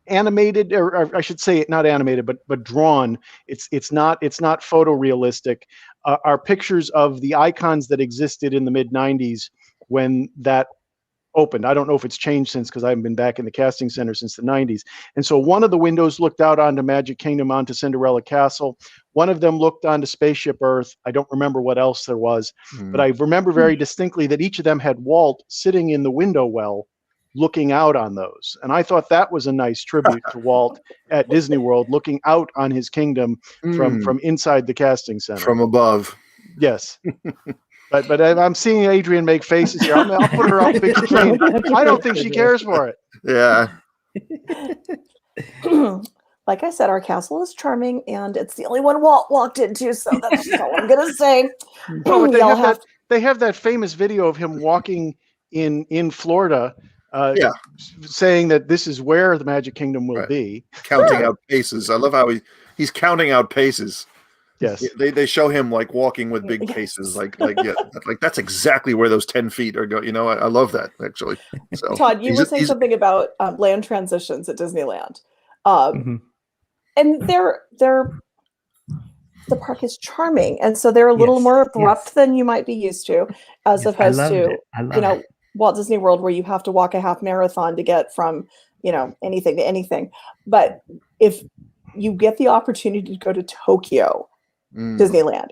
animated, or I should say not animated, but drawn. It's not photorealistic. Are pictures of the icons that existed in the mid 90s when that opened. I don't know if it's changed since, because I haven't been back in the casting center since the 90s. And so one of the windows looked out onto Magic Kingdom, onto Cinderella Castle. One of them looked onto Spaceship Earth. I don't remember what else there was, but I remember very distinctly that each of them had Walt sitting in the window well, looking out on those. And I thought that was a nice tribute to Walt at Disney World, looking out on his kingdom from inside the casting center. From above. Yes. But I'm seeing Adrienne make faces here. I'll put her on big screen. I don't think she cares for it. Yeah. Like I said, our castle is charming, and it's the only one Walt walked into, so that's all I'm going to say. Oh, but they have that famous video of him walking in Florida, saying that this is where the Magic Kingdom will be. Counting out paces. I love how he's counting out paces. Yes. They show him like walking with big paces, like that's exactly where those 10 feet are going. I love that, actually. So Todd, you were saying something about land transitions at Disneyland. And the park is charming, and so they're a little more abrupt than you might be used to, as opposed to Walt Disney World, where you have to walk a half marathon to get from anything to anything. But if you get the opportunity to go to Tokyo Disneyland,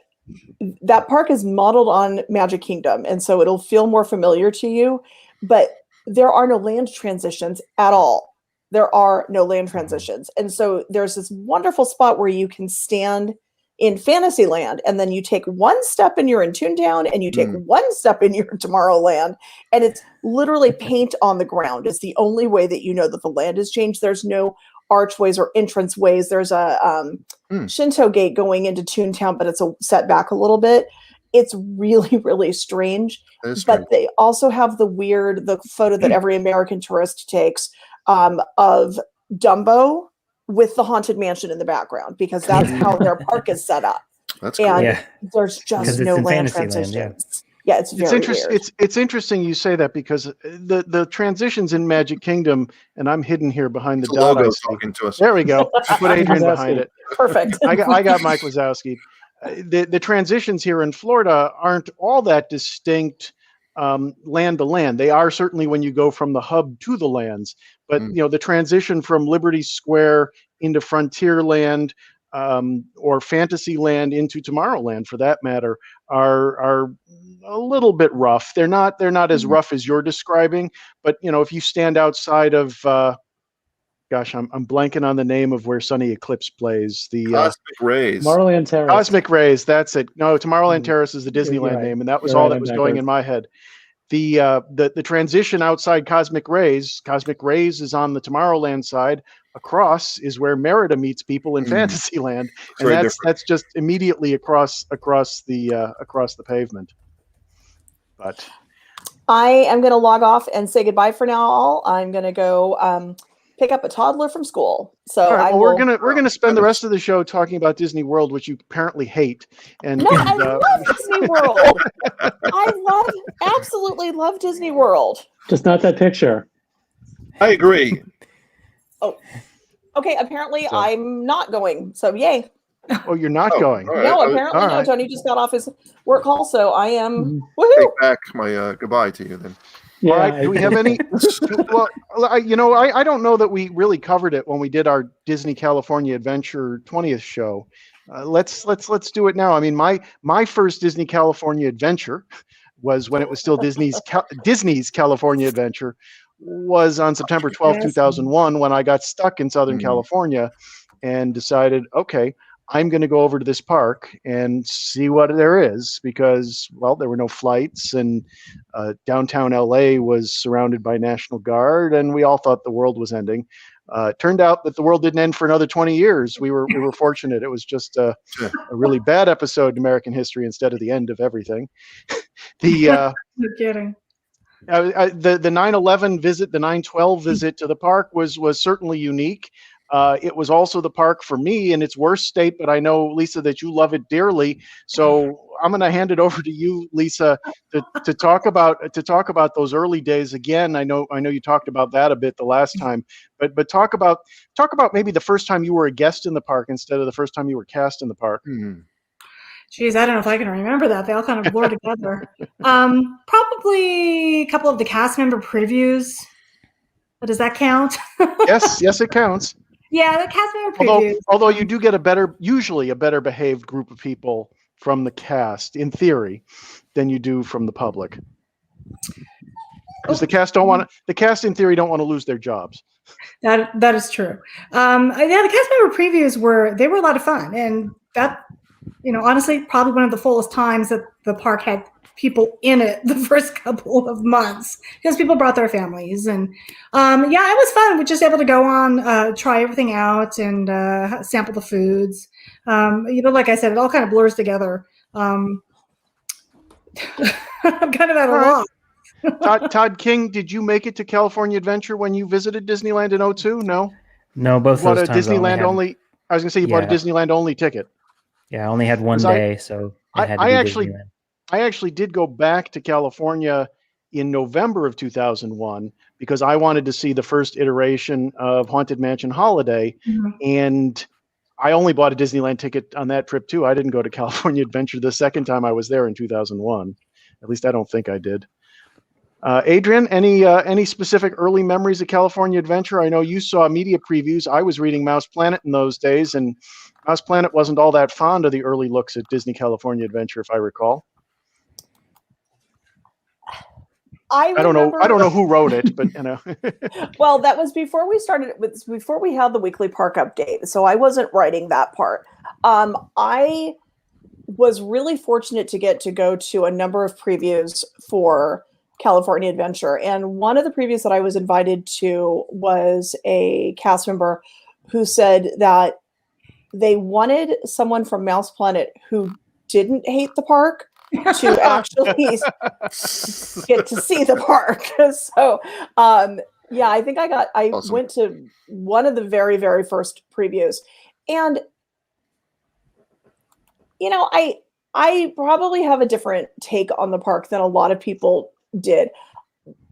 that park is modeled on Magic Kingdom, and so it'll feel more familiar to you. But there are no land transitions at all. There are no land transitions. And so there's this wonderful spot where you can stand in Fantasyland, and then you take one step and you're in Toontown, and you take one step and you're in Tomorrowland, and it's literally paint on the ground. It's the only way that you know that the land has changed. There's no archways or entrance ways. There's a Shinto gate going into Toontown, but it's set back a little bit. It's really, really strange. But they also have the photo that every American tourist takes of Dumbo with the Haunted Mansion in the background, because that's how their park is set up. That's cool. And there's just no land transitions. Yeah, it's very weird. It's interesting you say that, because the transitions in Magic Kingdom, and I'm hidden here behind the logo talking to us. There we go. I put Adrienne behind it. Perfect. I got Mike Wazowski. The transitions here in Florida aren't all that distinct land to land. They are certainly when you go from the hub to the lands, but the transition from Liberty Square into Frontierland or Fantasyland into Tomorrowland, for that matter, are a little bit rough. They're not as rough as you're describing, but if you stand outside of gosh, I'm blanking on the name of where Sunny Eclipse plays. The Cosmic Rays. Tomorrowland Terrace. Cosmic Rays, that's it. No, Tomorrowland Terrace is the Disneyland name, and that was all that was going in my head. The transition outside Cosmic Rays is on the Tomorrowland side. Across is where Merida meets people in Fantasyland, and that's just immediately across the pavement. But I am going to log off and say goodbye for now. All I'm going to go pick up a toddler from school. So we're gonna spend the rest of the show talking about Disney World, which you apparently hate. And I love Disney World. I absolutely love Disney World. Just not that picture. I agree. Oh, okay. Apparently, I'm not going. So yay. Oh, you're not going? Right. No, apparently no. Tony just got off his work call, so I am. Woohoo! Take back my goodbye to you then. Yeah, all right. Do we have any? Well, I don't know that we really covered it when we did our Disney California Adventure 20th show. Let's do it now. I mean, my first Disney California Adventure was when it was still Disney's California Adventure, was on September 12th, 2001, when I got stuck in Southern California and decided, okay, I'm going to go over to this park and see what there is, because, well, there were no flights, and downtown LA was surrounded by National Guard, and we all thought the world was ending. Turned out that the world didn't end for another 20 years. We were fortunate. It was just a really bad episode in American history instead of the end of everything. No kidding. The 9/11 visit, the 9/12 visit to the park was certainly unique. It was also the park for me in its worst state, but I know, Lisa, that you love it dearly. So I'm going to hand it over to you, Lisa, to talk about those early days again. I know you talked about that a bit the last time, but talk about maybe the first time you were a guest in the park instead of the first time you were cast in the park. Geez, I don't know if I can remember that. They all kind of blur together. Probably a couple of the cast member previews. Does that count? Yes, it counts. Yeah, the cast member previews. Although you do get usually a better behaved group of people from the cast, in theory, than you do from the public. Because the cast in theory don't want to lose their jobs. That is true. The cast member previews were a lot of fun, and that, honestly, probably one of the fullest times that the park had people in it the first couple of months, because people brought their families, and it was fun. We're just able to go on, try everything out, and sample the foods. Like I said, it all kind of blurs together. I'm kind of at a loss. Todd King, did you make it to California Adventure when you visited Disneyland in 2002? No, both those times. Disneyland only. I was going to say you bought a Disneyland only ticket. Yeah, I only had one day, so I had to do Disneyland. I actually did go back to California in November of 2001 because I wanted to see the first iteration of Haunted Mansion Holiday, and I only bought a Disneyland ticket on that trip too. I didn't go to California Adventure the second time I was there in 2001. At least I don't think I did. Adrienne, any specific early memories of California Adventure? I know you saw media previews. I was reading MousePlanet in those days, and MousePlanet wasn't all that fond of the early looks at Disney California Adventure, if I recall. I don't know who wrote it, but Well, that was before we had the weekly park update, so I wasn't writing that part. I was really fortunate to get to go to a number of previews for California Adventure. And one of the previews that I was invited to was a cast member who said that they wanted someone from Mouse Planet who didn't hate the park to actually get to see the park. So, yeah, I think I Awesome. went to one of the very, very first previews. And, you know, I probably have a different take on the park than a lot of people did,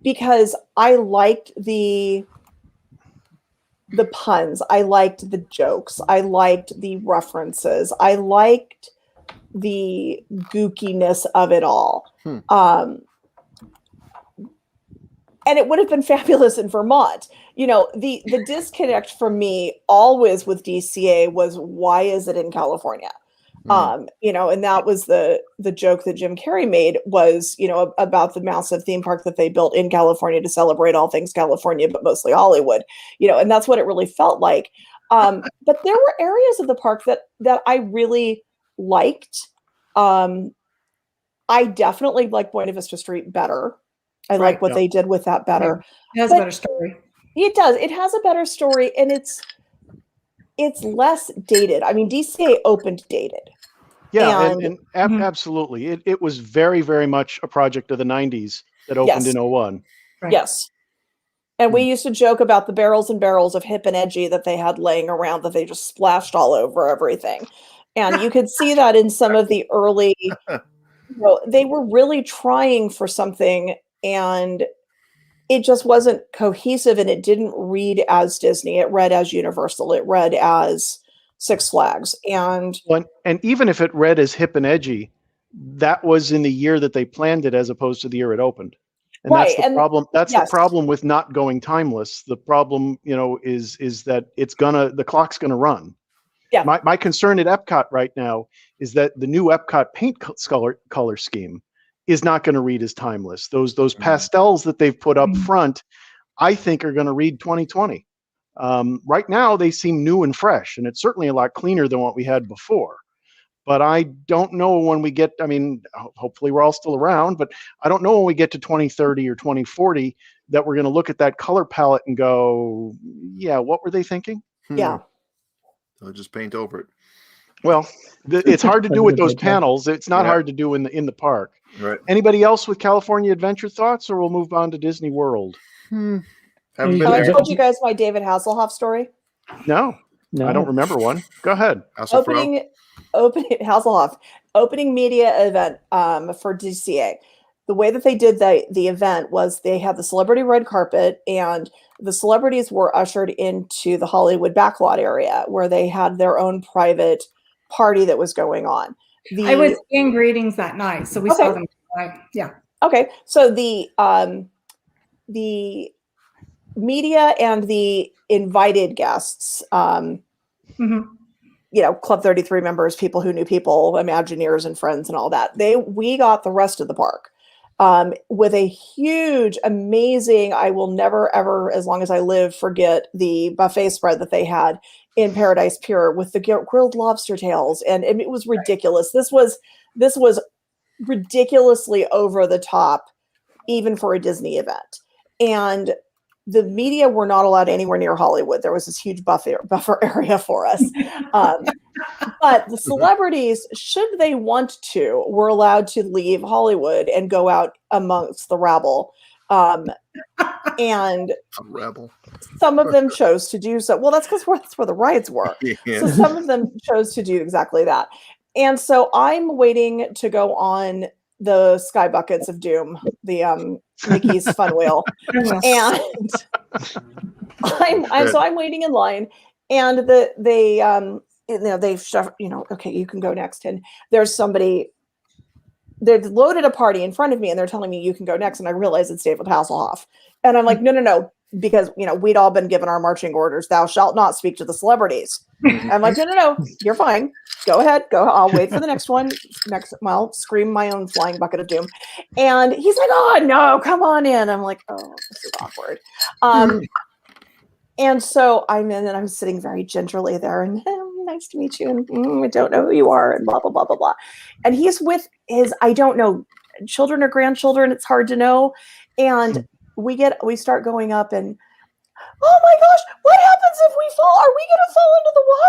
because I liked the puns. I liked the jokes. I liked the references. I liked the gookiness of it all. And it would have been fabulous in Vermont. You know, the disconnect for me always with DCA was, why is it in California? You know, and that was the joke that Jim Carrey made, was, you know, about the massive theme park that they built in California to celebrate all things California, but mostly Hollywood, you know, and that's what it really felt like. But there were areas of the park that I really liked. I definitely like Buena Vista Street better. I like what they did with that better. It has a better story. It does. It has a better story, and it's less dated. I mean, DCA opened dated. Yeah, and absolutely. It was very, very much a project of the 90s that opened in 01. Right. Yes. And we used to joke about the barrels and barrels of hip and edgy that they had laying around, that they just splashed all over everything. And you could see that in some of the early, you know, they were really trying for something, and it just wasn't cohesive, and it didn't read as Disney. It read as Universal. It read as Six Flags. And even if it read as hip and edgy, that was in the year that they planned it as opposed to the year it opened. And that's the problem. That's the problem with not going timeless. The problem, you know, is that the clock's gonna run. Yeah. My concern at Epcot right now is that the new Epcot paint color scheme is not going to read as timeless. Those pastels that they've put up front, I think, are going to read 2020. Right now, they seem new and fresh, and it's certainly a lot cleaner than what we had before. But I don't know when we get, I mean, hopefully we're all still around, but I don't know when we get to 2030 or 2040 that we're going to look at that color palette and go, yeah, what were they thinking? Yeah. They'll just paint over it. Well, it's hard to do with those panels. It's not hard to do in the park. Right. Anybody else with California Adventure thoughts, or we'll move on to Disney World? Haven't been Have I there. told you guys my David Hasselhoff story? No, I don't remember one. Go ahead. Opening Hasselhoff opening media event for DCA. The way that they did the event was they had the celebrity red carpet, and the celebrities were ushered into the Hollywood backlot area where they had their own private party that was going on. I was in greetings that night, so we saw them. Yeah. Okay. So the media and the invited guests, you know, Club 33 members, people who knew people, Imagineers and friends and all that. We got the rest of the park. With a huge, amazing, I will never, ever, as long as I live, forget the buffet spread that they had in Paradise Pier with the grilled lobster tails. And it was ridiculous. This was ridiculously over the top, even for a Disney event. And the media were not allowed anywhere near Hollywood. There was this huge buffer area for us. But the celebrities, should they want to, were allowed to leave Hollywood and go out amongst the rabble. And some of them chose to do so. Well, that's because that's where the rides were. Yeah. So some of them chose to do exactly that. And so I'm waiting to go on the Sky Buckets of Doom, the Mickey's Fun Wheel. And I'm waiting in line, and they've shoved, okay, you can go next. And there's somebody, they've loaded a party in front of me, and they're telling me you can go next. And I realize it's David Hasselhoff. And I'm like, no, because, we'd all been given our marching orders. Thou shalt not speak to the celebrities. I'm like, no, you're fine. Go ahead. Go. I'll wait for the next one. Scream my own flying bucket of doom. And he's like, oh, no, come on in. I'm like, oh, this is awkward. And so I'm in, and I'm sitting very gingerly there, and nice to meet you, and I don't know who you are, and blah blah blah blah blah. And he's with his, I don't know, children or grandchildren. It's hard to know. And we start going up, and oh my gosh, what happens if we fall? Are we going to fall into the water?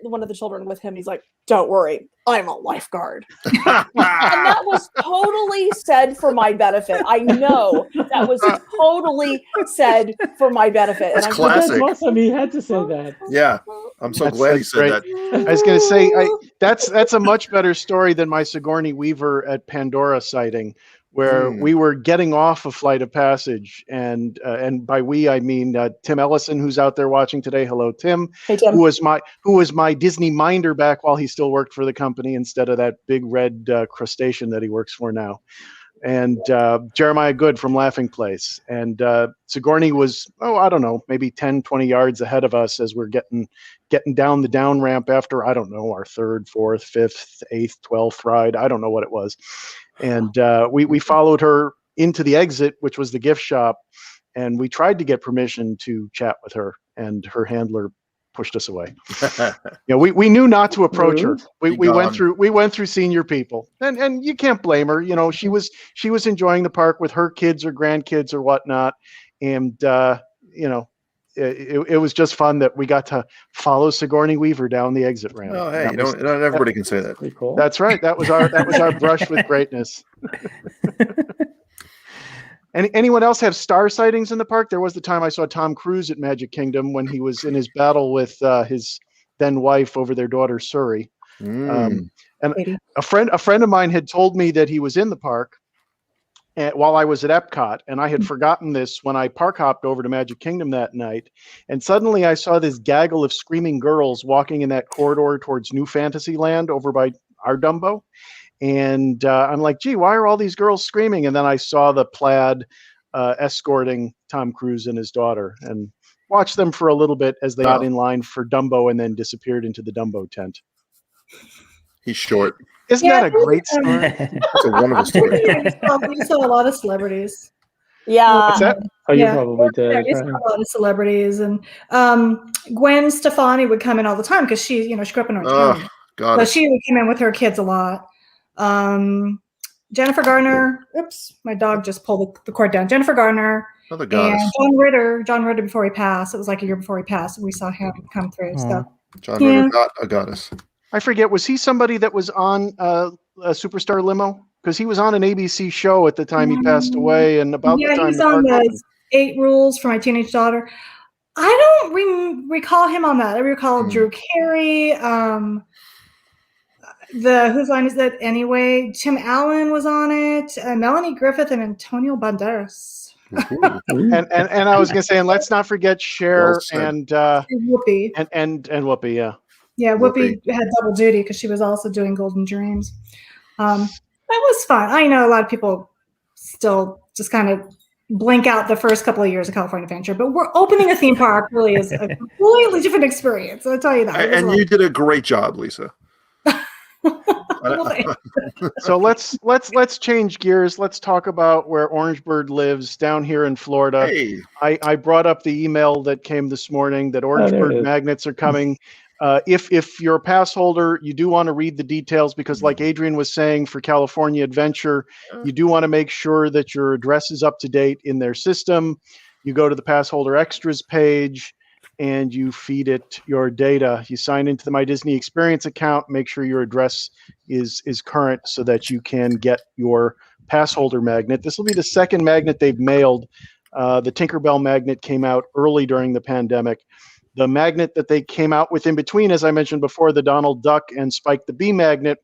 One of the children with him, he's like, don't worry, I'm a lifeguard. And that was totally said for my benefit. I know that was totally said for my benefit. That's and classic. That's awesome. He had to say that. Yeah, I'm so glad he said great. that. I was going to say that's a much better story than my Sigourney Weaver at Pandora sighting, where we were getting off a flight of passage, and by we I mean Tim Ellison, who's out there watching today. Hello, Tim. Hey, Tim. Who was my Disney minder back while he still worked for the company instead of that big red crustacean that he works for now. And Jeremiah Good from Laughing Place. And Sigourney was, I don't know, maybe 10, 20 yards ahead of us as we're getting down the down ramp after, I don't know, our third, fourth, fifth, eighth, 12th ride. I don't know what it was. And we followed her into the exit, which was the gift shop. And we tried to get permission to chat with her, and her handler pushed us away. We knew not to approach her. We went through senior people, and you can't blame her. She was enjoying the park with her kids or grandkids or whatnot, and it was just fun that we got to follow Sigourney Weaver down the exit ramp. Oh, hey, not everybody can say that. Pretty cool. That's right. That was our brush with greatness. Anyone else have star sightings in the park? There was the time I saw Tom Cruise at Magic Kingdom when he was in his battle with his then wife over their daughter Suri. And a friend of mine had told me that he was in the park while I was at Epcot, and I had forgotten this when I park hopped over to Magic Kingdom that night. And suddenly I saw this gaggle of screaming girls walking in that corridor towards New Fantasyland over by our Dumbo. And I'm like, gee, why are all these girls screaming? And then I saw the plaid escorting Tom Cruise and his daughter, and watched them for a little bit as they got in line for Dumbo and then disappeared into the Dumbo tent. He's short. Isn't that a great story? That's a wonderful story. We saw a lot of celebrities. Yeah. What's that? Oh, you Yeah. probably did. Yeah, we saw a lot of celebrities, and Gwen Stefani would come in all the time because she grew up in North Carolina. Got So it. she would come in with her kids a lot. Jennifer Garner. Oops, my dog just pulled the cord down. Jennifer Garner. Another And goddess. John Ritter before he passed. It was like a year before he passed. We saw him come through. So John Yeah. Ritter, not a goddess. I forget. Was he somebody that was on a Superstar Limo? Because he was on an ABC show at the time he passed away, and about the time he's the on park the opened. 8 Rules for My Teenage Daughter. I don't recall him on that. I recall Drew Carey. Whose line is that anyway? Tim Allen was on it. Melanie Griffith and Antonio Banderas. And I was gonna say, and let's not forget Cher Well said. and Whoopi. and Whoopi. Yeah. Yeah, Whoopi had double duty because she was also doing Golden Dreams. That was fun. I know a lot of people still just kind of blink out the first couple of years of California Adventure, but we're opening a theme park really is a completely different experience. I'll tell you that. And you did a great job, Lisa. So let's change gears. Let's talk about where Orangebird lives down here in Florida. Hey. I brought up the email that came this morning that there Orangebird it is. magnets are coming. If you're a pass holder, you do want to read the details because, like Adrienne was saying, for California Adventure, you do want to make sure that your address is up to date in their system. You go to the pass holder extras page and you feed it your data. You sign into the My Disney Experience account, make sure your address is current so that you can get your pass holder magnet. This will be the second magnet they've mailed. The Tinkerbell magnet came out early during the pandemic. The magnet that they came out with in between, as I mentioned before, the Donald Duck and Spike the Bee magnet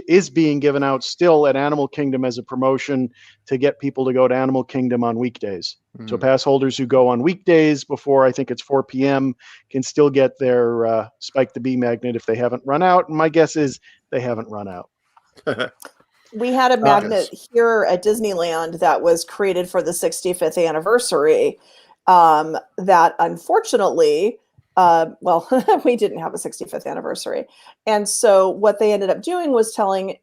is being given out still at Animal Kingdom as a promotion to get people to go to Animal Kingdom on weekdays. So pass holders who go on weekdays before, I think it's 4 p.m., can still get their Spike the Bee magnet if they haven't run out. And my guess is they haven't run out. We had a magnet here at Disneyland that was created for the 65th anniversary that unfortunately, we didn't have a 65th anniversary. And so what they ended up doing was telling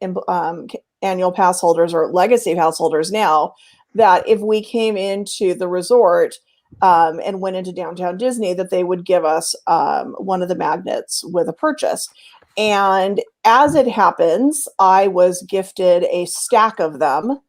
annual pass holders or legacy pass holders now that if we came into the resort and went into downtown Disney, that they would give us one of the magnets with a purchase. And as it happens, I was gifted a stack of them.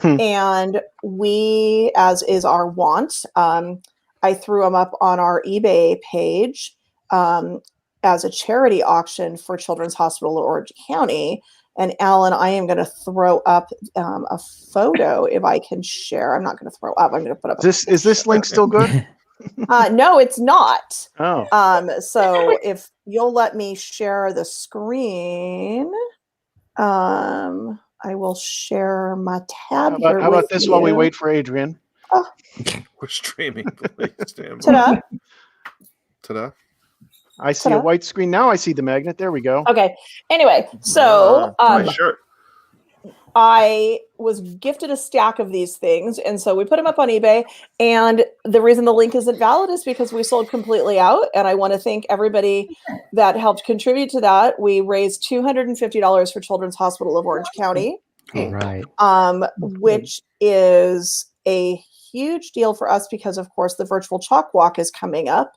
And we, as is our wont, I threw them up on our eBay page as a charity auction for Children's Hospital of Orange County. And Alan, I am going to throw up a photo if I can share. I'm not going to throw up. I'm going to put up. Is this link still good? No, it's not. Oh. So if you'll let me share the screen, I will share my tab here. How about this while we wait for Adrienne? We're streaming. Please stand by. Ta-da. Ta-da. I see a white screen. Now I see the magnet. There we go. Okay. Anyway, so Nice shirt. I was gifted a stack of these things, and so we put them up on eBay. And the reason the link isn't valid is because we sold completely out. And I want to thank everybody that helped contribute to that. We raised $250 for Children's Hospital of Orange County, Right. which is a huge deal for us because, of course, the virtual chalk walk is coming up,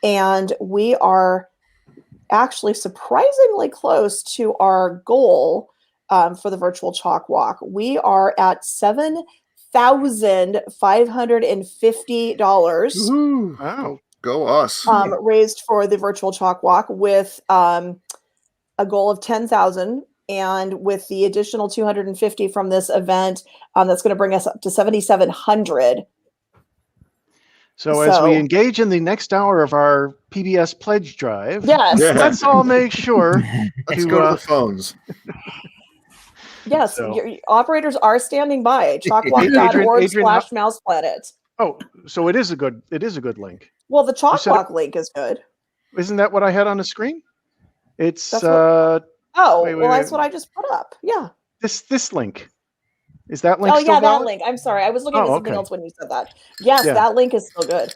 and we are actually surprisingly close to our goal for the virtual chalk walk. We are at $7,550 Wow. Go us. raised for the virtual chalk walk, with a goal of 10,000. And with the additional 250 from this event, that's going to bring us up to 7,700. So as we engage in the next hour of our PBS pledge drive, yes, let's all make sure Let's go to the phones. Yes, So- your operators are standing by. Chalkwalk.org/MousePlanet. Oh, so it is a good link. Well, the said Chalkwalk link is good. Isn't that what I had on the screen? It's That's what- Oh, wait, well, wait. that's what I just put up. Yeah. this link. Is that link Oh, still yeah, valid? that link. I'm sorry. I was looking at something okay. else when you said that. Yes, Yeah. that link is still good.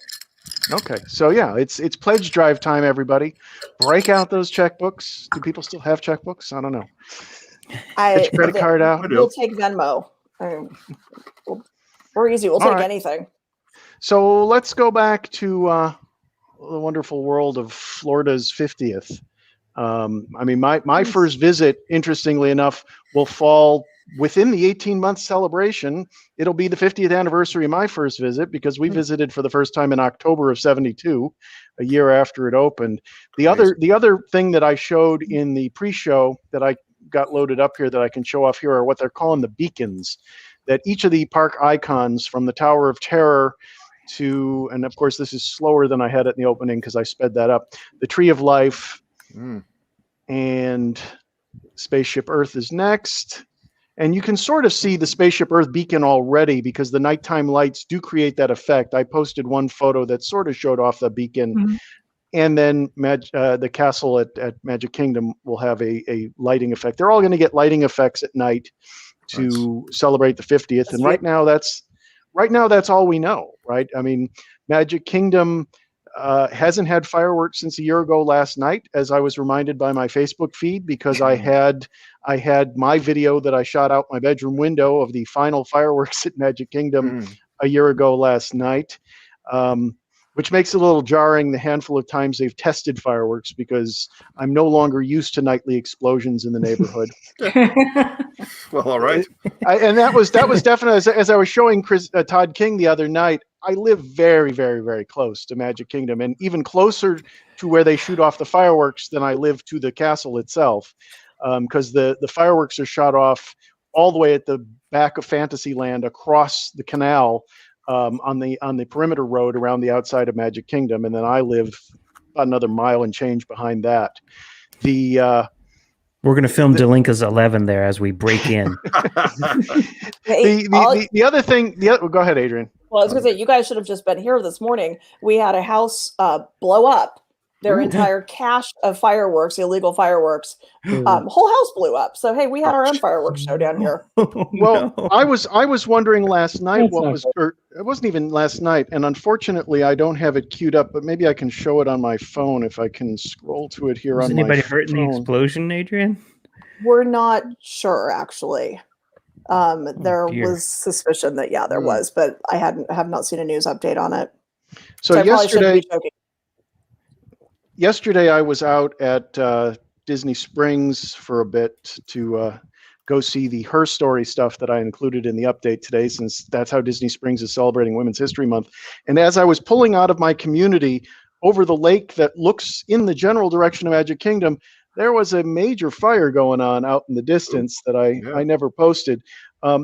Okay, so yeah, it's pledge drive time, everybody. Break out those checkbooks. Do people still have checkbooks? I don't know. Get your credit card out. We'll take Venmo. We're easy. We'll take right. anything. So let's go back to the wonderful world of Florida's 50th. I mean, my first visit, interestingly enough, will fall within the 18-month celebration. It'll be the 50th anniversary of my first visit, because we visited for the first time in October of '72, a year after it opened. The other thing that I showed in the pre-show that I got loaded up here that I can show off here are what they're calling the beacons, that each of the park icons, from the Tower of Terror to, and of course this is slower than I had it in the opening because I sped that up, the Tree of Life, and Spaceship Earth is next. And you can sort of see the Spaceship Earth beacon already because the nighttime lights do create that effect. I posted one photo that sort of showed off the beacon. And then the castle at Magic Kingdom will have a lighting effect. They're all going to get lighting effects at night to celebrate the 50th. And right now that's all we know, right? I mean, Magic Kingdom hasn't had fireworks since a year ago last night, as I was reminded by my Facebook feed, because I had my video that I shot out my bedroom window of the final fireworks at Magic Kingdom a year ago last night. Which makes it a little jarring, the handful of times they've tested fireworks, because I'm no longer used to nightly explosions in the neighborhood. Well, all right. And that was definitely, as I was showing Todd King the other night, I live very, very, very close to Magic Kingdom, and even closer to where they shoot off the fireworks than I live to the castle itself, because the fireworks are shot off all the way at the back of Fantasyland across the canal, on the perimeter road around the outside of Magic Kingdom, and then I live about another mile and change behind that. We're going to film Dalinka's 11 there as we break in. The other thing, go ahead, Adrienne. Well, I was going to say, you guys should have just been here this morning. We had a house blow up. Their entire cache of fireworks, illegal fireworks, whole house blew up. So hey, we had our own fireworks show down here. Well, I was wondering last night or it wasn't even last night, and unfortunately I don't have it queued up, but maybe I can show it on my phone if I can scroll to it here. Was on anybody my hurt in the phone. explosion, Adrienne? We're not sure, actually. There dear. was suspicion that there was, but I have not seen a news update on it. So I probably shouldn't be joking. yesterday I was out at Disney Springs for a bit to go see the Her Story stuff that I included in the update today, since that's how Disney Springs is celebrating Women's History Month. And as I was pulling out of my community over the lake that looks in the general direction of Magic Kingdom, there was a major fire going on out in the distance that I never posted.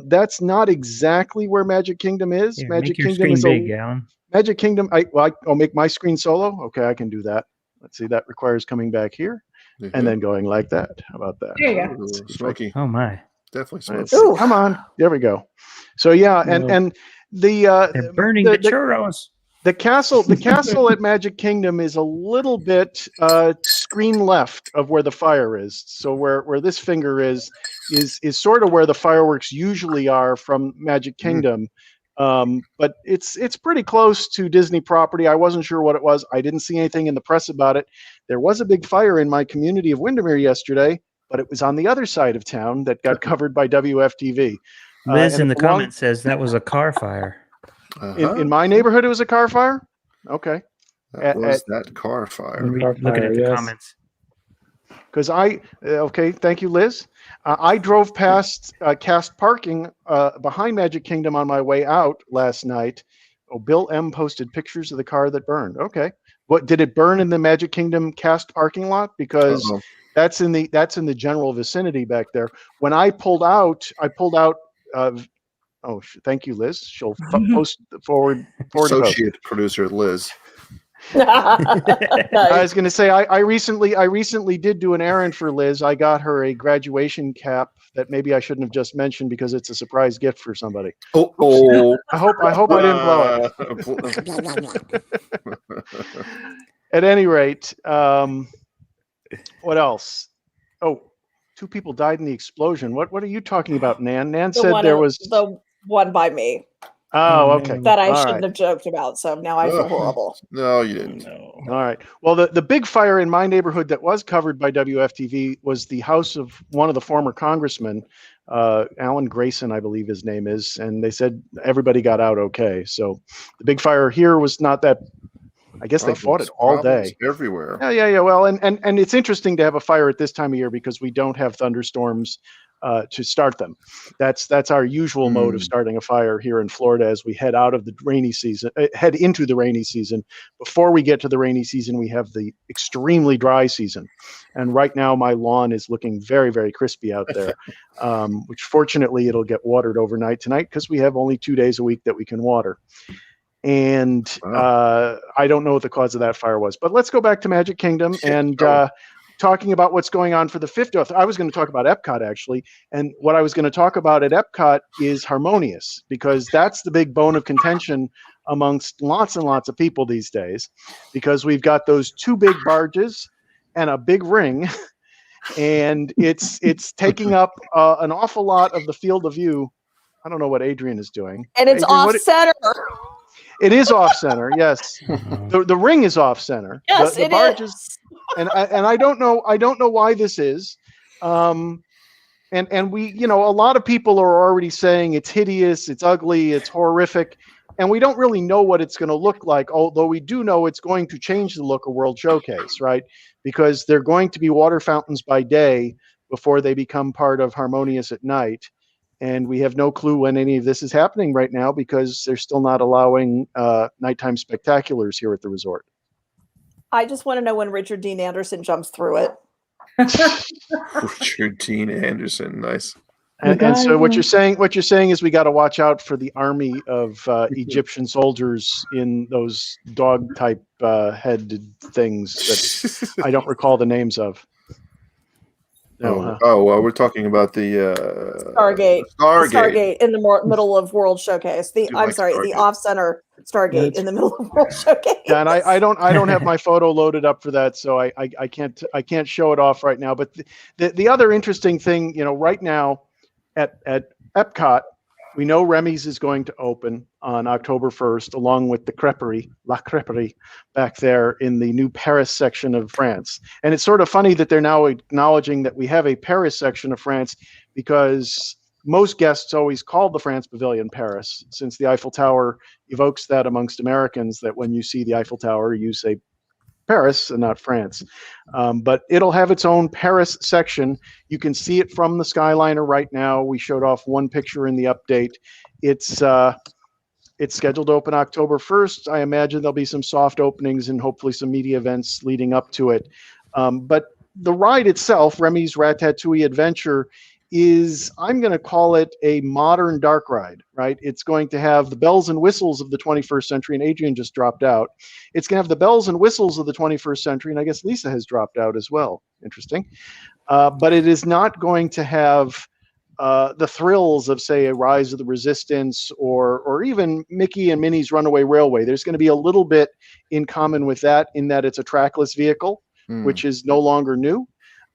That's not exactly where Magic Kingdom is. Here, Magic make your Kingdom screen is big, Alan. Magic Kingdom. I'll make my screen solo. Okay, I can do that. Let's see. That requires coming back here and then going like that. How about that? There you go. Ooh, smoky. Oh my! Definitely Let's smoky. see. Come on. There we go. So yeah, and the They're burning the churros. the castle at Magic Kingdom is a little bit screen left of where the fire is. So where this finger is sort of where the fireworks usually are from Magic Kingdom. But it's pretty close to Disney property. I wasn't sure what it was. I didn't see anything in the press about it. There was a big fire in my community of Windermere yesterday, but it was on the other side of town that got covered by WFTV. Liz in the comments says that was a car fire. In my neighborhood, it was a car fire. Okay. That car fire. Looking at the comments. Because okay, thank you, Liz. I drove past cast parking behind Magic Kingdom on my way out last night. Oh, Bill M posted pictures of the car that burned. Okay, what did it burn in the Magic Kingdom cast parking lot? Because that's in the general vicinity back there. When I pulled out. Thank you, Liz. She'll post forward. Associate producer Liz. I was going to say I recently did do an errand for Liz. I got her a graduation cap that maybe I shouldn't have just mentioned because it's a surprise gift for somebody. Oh. I hope I didn't blow it. At any rate, what else? Oh, 2 people died in the explosion. What are you talking about, Nan? Nan said there was the one by me. Oh, okay. That I shouldn't have joked about. So now I feel horrible. No, you didn't. No. All right. Well, the big fire in my neighborhood that was covered by WFTV was the house of one of the former congressmen, Alan Grayson, I believe his name is, and they said everybody got out okay. So the big fire here was not that. I guess they fought it all day. Everywhere. Yeah. Well, and it's interesting to have a fire at this time of year because we don't have thunderstorms to start them. That's our usual mode of starting a fire here in Florida as we head into the rainy season. Before we get to the rainy season, we have the extremely dry season. And right now my lawn is looking very, very crispy out there, which fortunately it'll get watered overnight tonight because we have only 2 days a week that we can water. And I don't know what the cause of that fire was. But let's go back to Magic Kingdom and talking about what's going on for the 50th. I was going to talk about Epcot, actually. And what I was going to talk about at Epcot is Harmonious, because that's the big bone of contention amongst lots and lots of people these days, because we've got those 2 big barges and a big ring. And it's taking up an awful lot of the field of view. I don't know what Adrienne is doing. And it's Adrienne, off-center. It is off center, yes. The ring is off center. Yes, the it barges, is. And I don't know why this is. And we, a lot of people are already saying it's hideous, it's ugly, it's horrific, and we don't really know what it's going to look like. Although we do know it's going to change the look of World Showcase, right? Because they're going to be water fountains by day before they become part of Harmonious at night. And we have no clue when any of this is happening right now because they're still not allowing nighttime spectaculars here at the resort. I just want to know when Richard Dean Anderson jumps through it. Richard Dean Anderson, nice. And so what you're saying is we got to watch out for the army of Egyptian soldiers in those dog type headed things that I don't recall the names of. No, we're talking about the Stargate in the middle of World Showcase. The off-center Stargate in the middle of World Showcase. Yeah, and I don't have my photo loaded up for that, so I can't show it off right now. But the other interesting thing, right now at Epcot, we know Remy's is going to open on October 1st, along with the La Crêperie, back there in the new Paris section of France. And it's sort of funny that they're now acknowledging that we have a Paris section of France because most guests always called the France Pavilion Paris, since the Eiffel Tower evokes that amongst Americans, that when you see the Eiffel Tower, you say Paris and not France. But it'll have its own Paris section. You can see it from the Skyliner right now. We showed off one picture in the update. It's scheduled to open October 1st. I imagine there'll be some soft openings and hopefully some media events leading up to it. But the ride itself, Remy's Ratatouille Adventure, is, I'm going to call it a modern dark ride, right? It's going to have the bells and whistles of the 21st century, and Adrienne just dropped out. It's going to have the bells and whistles of the 21st century, and I guess Lisa has dropped out as well. Interesting. But it is not going to have the thrills of, say, a Rise of the Resistance or even Mickey and Minnie's Runaway Railway. There's going to be a little bit in common with that, in that it's a trackless vehicle, which is no longer new.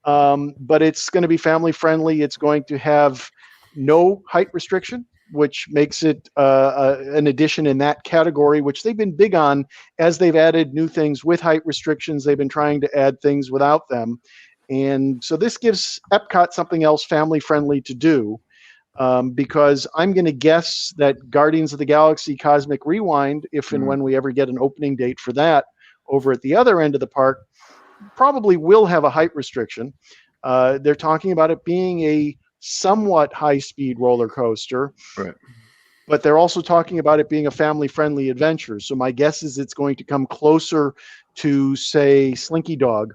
But it's going to be family friendly. It's going to have no height restriction, which makes it an addition in that category, which they've been big on. As they've added new things with height restrictions, they've been trying to add things without them. And so this gives Epcot something else family friendly to do, because I'm going to guess that Guardians of the Galaxy Cosmic Rewind, if and when we ever get an opening date for that over at the other end of the park, probably will have a height restriction. They're talking about it being a somewhat high-speed roller coaster, right? But they're also talking about it being a family-friendly adventure. So my guess is it's going to come closer to, say, Slinky Dog,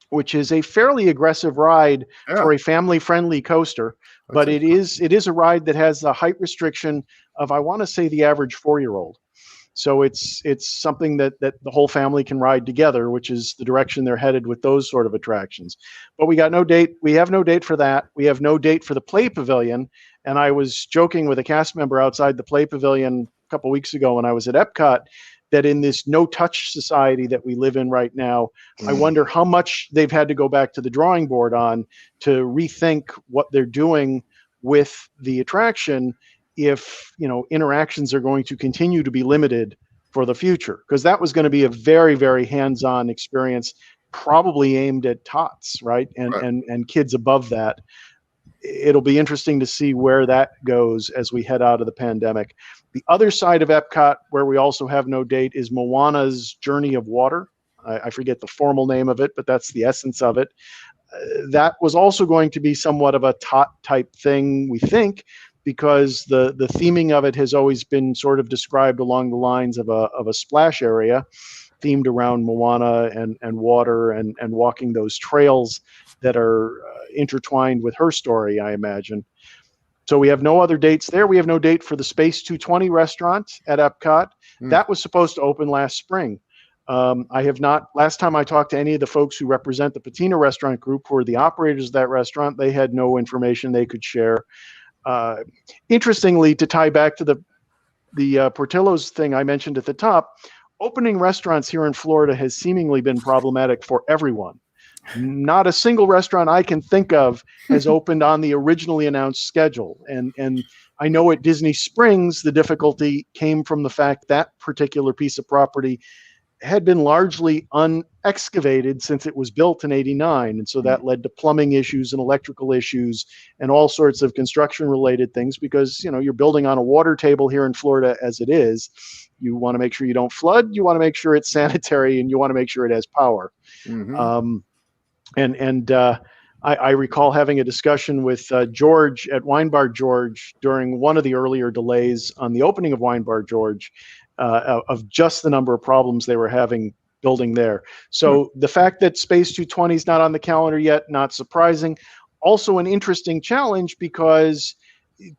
which is a fairly aggressive ride for a family-friendly coaster. But it is a ride that has a height restriction of, I want to say, the average 4-year-old. So it's something that the whole family can ride together, which is the direction they're headed with those sort of attractions. But we got no date. We have no date for that. We have no date for the Play Pavilion. And I was joking with a cast member outside the Play Pavilion a couple weeks ago when I was at Epcot, that in this no-touch society that we live in right now, I wonder how much they've had to go back to the drawing board on to rethink what they're doing with the attraction, if interactions are going to continue to be limited for the future, because that was going to be a very, very hands-on experience, probably aimed at tots, right? And kids above that. It'll be interesting to see where that goes as we head out of the pandemic. The other side of Epcot, where we also have no date, is Moana's Journey of Water. I forget the formal name of it, but that's the essence of it. That was also going to be somewhat of a tot type thing, we think, because the theming of it has always been sort of described along the lines of a splash area themed around Moana and water and walking those trails that are intertwined with her story, I imagine. So we have no other dates there. We have no date for the Space 220 restaurant at Epcot. That was supposed to open last spring. I have not, last time I talked to any of the folks who represent the Patina Restaurant Group, who are the operators of that restaurant, they had no information they could share. Interestingly, to tie back to the Portillo's thing I mentioned at the top, opening restaurants here in Florida has seemingly been problematic for everyone. Not a single restaurant I can think of has opened on the originally announced schedule. And I know at Disney Springs, the difficulty came from the fact that particular piece of property had been largely unexcavated since it was built in '89. And so that led to plumbing issues and electrical issues and all sorts of construction related things, because, you're building on a water table here in Florida as it is. You want to make sure you don't flood. You want to make sure it's sanitary, and you want to make sure it has power. I recall having a discussion with George at Wine Bar George during one of the earlier delays on the opening of Wine Bar George, of just the number of problems they were having building there. So the fact that Space 220 is not on the calendar yet, not surprising. Also an interesting challenge, because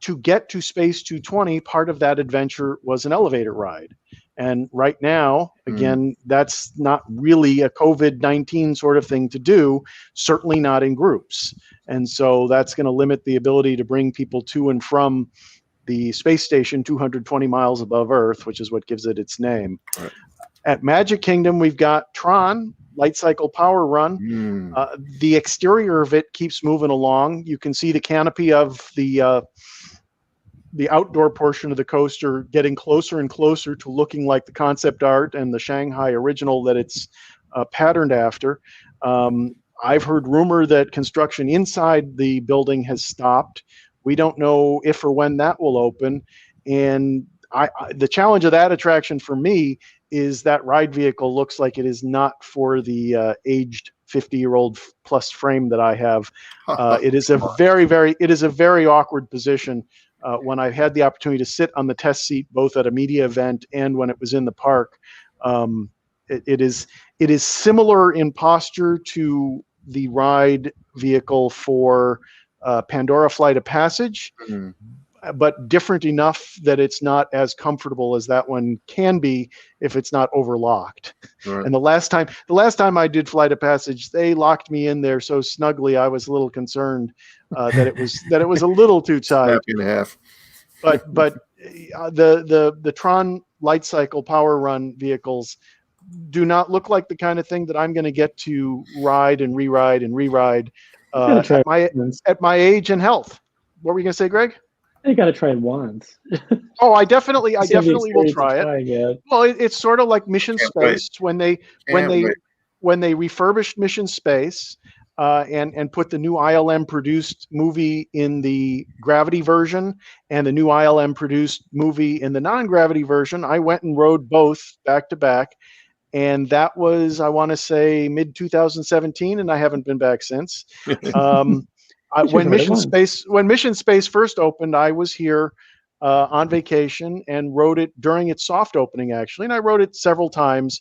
to get to Space 220, part of that adventure was an elevator ride. And right now, again, that's not really a COVID-19 sort of thing to do, certainly not in groups. And so that's going to limit the ability to bring people to and from the space station 220 miles above Earth, which is what gives it its name. Right. At Magic Kingdom, we've got Tron, Light Cycle Power Run. The exterior of it keeps moving along. You can see the canopy of the outdoor portion of the coaster getting closer and closer to looking like the concept art and the Shanghai original that it's patterned after. I've heard rumor that construction inside the building has stopped, We don't know if or when that will open. And the challenge of that attraction for me is that ride vehicle looks like it is not for the aged 50-year-old plus frame that I have. It is a very awkward position. When I had the opportunity to sit on the test seat, both at a media event and when it was in the park, it is similar in posture to the ride vehicle for Pandora Flight of Passage, but different enough that it's not as comfortable as that one can be if it's not overlocked. Right. And the last time I did Flight of Passage, they locked me in there so snugly I was a little concerned that it was a little too tight. Snap in half. But the Tron Light Cycle Power Run vehicles do not look like the kind of thing that I'm going to get to ride and re-ride and re-ride at my age and health. What were you going to say, Greg? You got to try it once. Oh, I definitely will try it. Well, it's sort of like Mission Space when they refurbished Mission Space and put the new ILM produced movie in the Gravity version and the new ILM produced movie in the non-Gravity version. I went and rode both back to back, and that was, I want to say, mid 2017, and I haven't been back since. When Mission Space first opened, I was here on vacation and rode it during its soft opening, actually, and I rode it several times,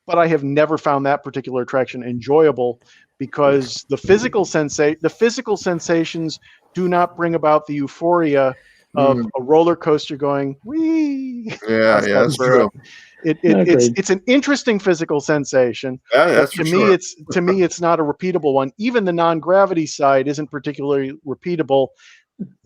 but I have never found that particular attraction enjoyable because the physical sensations do not bring about the euphoria of a roller coaster going wee. Yeah, that's true. It's an interesting physical sensation. Yeah, that's to me, it's not a repeatable one. Even the non-gravity side isn't particularly repeatable,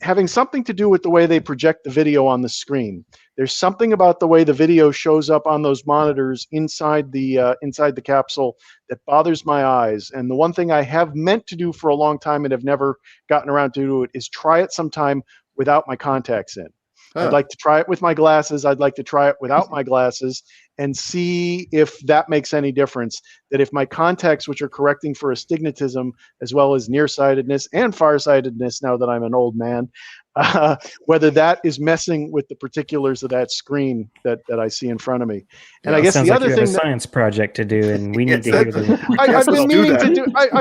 having something to do with the way they project the video on the screen. There's something about the way the video shows up on those monitors inside the capsule that bothers my eyes. And the one thing I have meant to do for a long time and have never gotten around to do it is try it sometime without my contacts in. I'd like to try it with my glasses. I'd like to try it without my glasses and see if that makes any difference. That if my contacts, which are correcting for astigmatism as well as nearsightedness and farsightedness now that I'm an old man, whether that is messing with the particulars of that screen that I see in front of me. And I guess the other thing, a science project to do, and we need to hear the. I've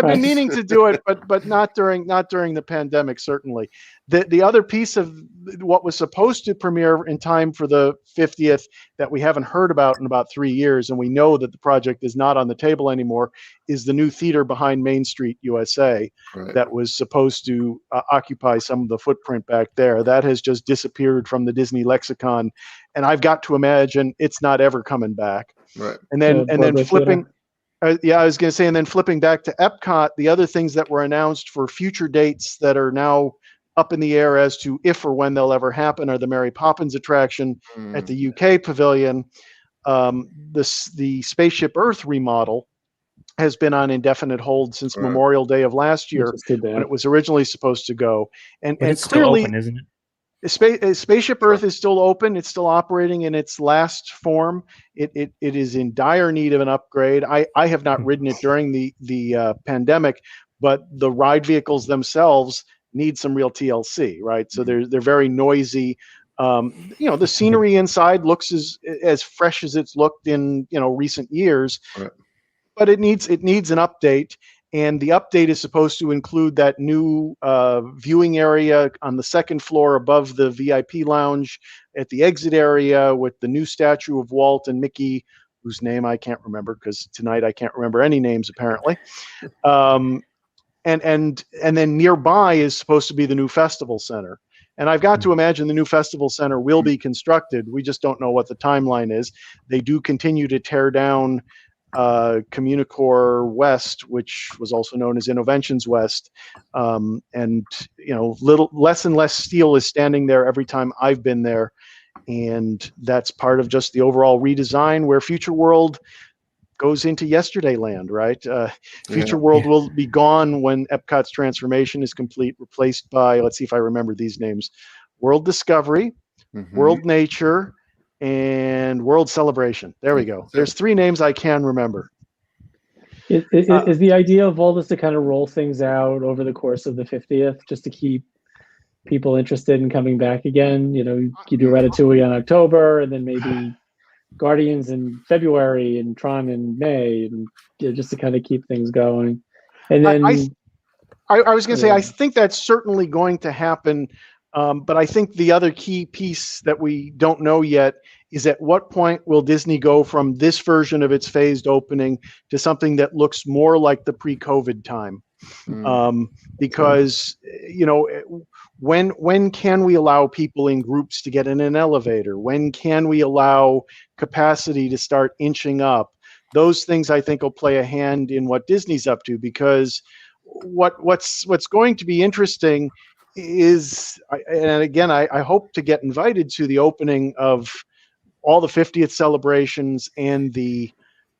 been meaning to do it, but not during the pandemic. Certainly, the other piece of what was supposed to premiere in time for the 50th that we haven't heard about in about 3 years, and we know that the project is not on the table anymore, is the new theater behind Main Street USA that was supposed to occupy some of the footprint back there. That has just disappeared from the Disney lexicon, and I've got to imagine it's not ever coming back. Right. And then flipping. I was going to say, and then flipping back to Epcot, the other things that were announced for future dates that are now up in the air as to if or when they'll ever happen are the Mary Poppins attraction at the UK Pavilion. The Spaceship Earth remodel has been on indefinite hold since Memorial Day of last year when it was originally supposed to go. And it's clearly, still open, isn't it? Spaceship Earth is still open. It's still operating in its last form. It is in dire need of an upgrade. I have not ridden it during the pandemic, but the ride vehicles themselves need some real TLC, right? So they're very noisy. The scenery inside looks as fresh as it's looked in recent years, but it needs an update. And the update is supposed to include that new viewing area on the second floor above the VIP lounge at the exit area with the new statue of Walt and Mickey, whose name I can't remember because tonight I can't remember any names apparently. And then nearby is supposed to be the new festival center. And I've got to imagine the new festival center will be constructed. We just don't know what the timeline is. They do continue to tear down Communicore West, which was also known as Innoventions West. And less and less steel is standing there every time I've been there. And that's part of just the overall redesign where Future World goes into yesterday land, right? Future World will be gone when Epcot's transformation is complete, replaced by, let's see if I remember these names, World Discovery, World Nature, and World Celebration. There we go. There's 3 names I can remember. Is the idea of all this to kind of roll things out over the course of the 50th, just to keep people interested in coming back again. You know, you do Ratatouille in October, and then maybe Guardians in February, and Tron in May, and just to kind of keep things going. And then I was going to say, I think that's certainly going to happen. But I think the other key piece that we don't know yet is at what point will Disney go from this version of its phased opening to something that looks more like the pre-COVID time? Because, you know, when can we allow people in groups to get in an elevator? When can we allow capacity to start inching up? Those things I think will play a hand in what Disney's up to, because what's going to be interesting is, and again, I hope to get invited to the opening of all the 50th celebrations and the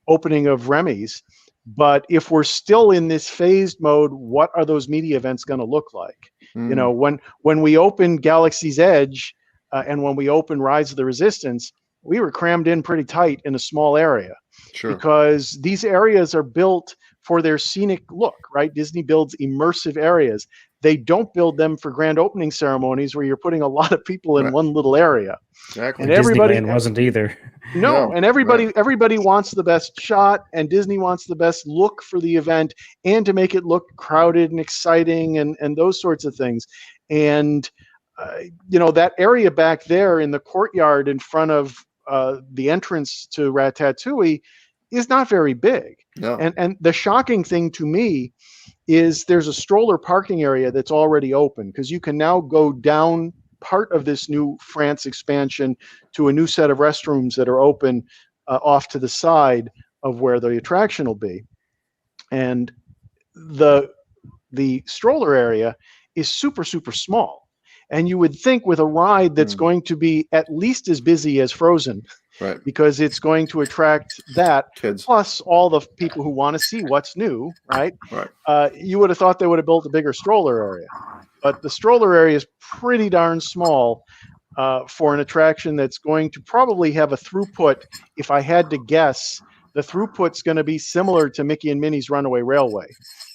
opening of Remy's. But if we're still in this phased mode, what are those media events going to look like? You know, when we opened Galaxy's Edge and when we opened Rise of the Resistance, we were crammed in pretty tight in a small area. Sure. Because these areas are built for their scenic look, right? Disney builds immersive areas. They don't build them for grand opening ceremonies where you're putting a lot of people in one little area. Exactly. And everybody wasn't either. No, and everybody wants the best shot, and Disney wants the best look for the event, and to make it look crowded and exciting, and those sorts of things. And you know, that area back there in the courtyard in front of the entrance to Ratatouille is not very big. No. And the shocking thing to me is there's a stroller parking area that's already open, because you can now go down part of this new France expansion to a new set of restrooms that are open off to the side of where the attraction will be. And the stroller area is super, super small. And you would think with a ride that's going to be at least as busy as Frozen, right, because it's going to attract that kids plus all the people who want to see what's new, right? You would have thought they would have built a bigger stroller area, but the stroller area is pretty darn small for an attraction that's going to probably have a throughput. If I had to guess, the throughput's going to be similar to Mickey and Minnie's Runaway Railway.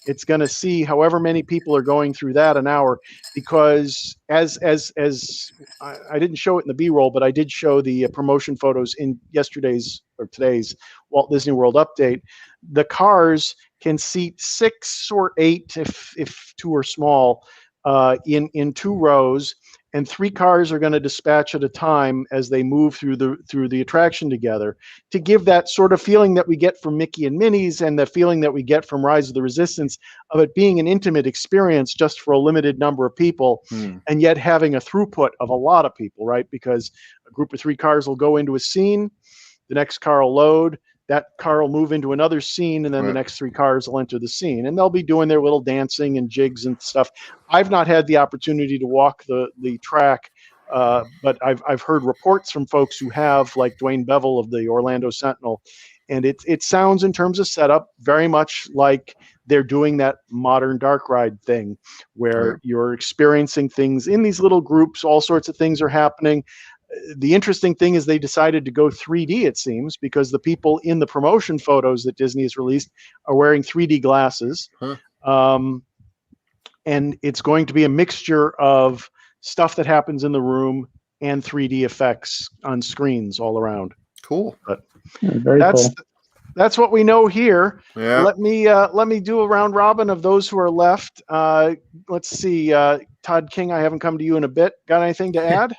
It's going to see however many people are going through that an hour, because as I didn't show it in the B-roll, but I did show the promotion photos in yesterday's or today's Walt Disney World update. The cars can seat 6 or 8 if 2 are small in 2 rows, and 3 cars are going to dispatch at a time as they move through the attraction together, to give that sort of feeling that we get from Mickey and Minnie's, and the feeling that we get from Rise of the Resistance, of it being an intimate experience just for a limited number of people, and yet having a throughput of a lot of people, right? Because a group of 3 cars will go into a scene, the next car will load, that car will move into another scene, and then the next 3 cars will enter the scene, and they'll be doing their little dancing and jigs and stuff. I've not had the opportunity to walk the track, but I've heard reports from folks who have, like Dwayne Bevel of the Orlando Sentinel, and it sounds, in terms of setup, very much like they're doing that modern dark ride thing, where you're experiencing things in these little groups. All sorts of things are happening. The interesting thing is they decided to go 3D, it seems, because the people in the promotion photos that Disney has released are wearing 3D glasses. And it's going to be a mixture of stuff that happens in the room and 3D effects on screens all around. Cool. But that's what we know here. Yeah. Let me do a round robin of those who are left. Let's see. Todd King, I haven't come to you in a bit. Got anything to add?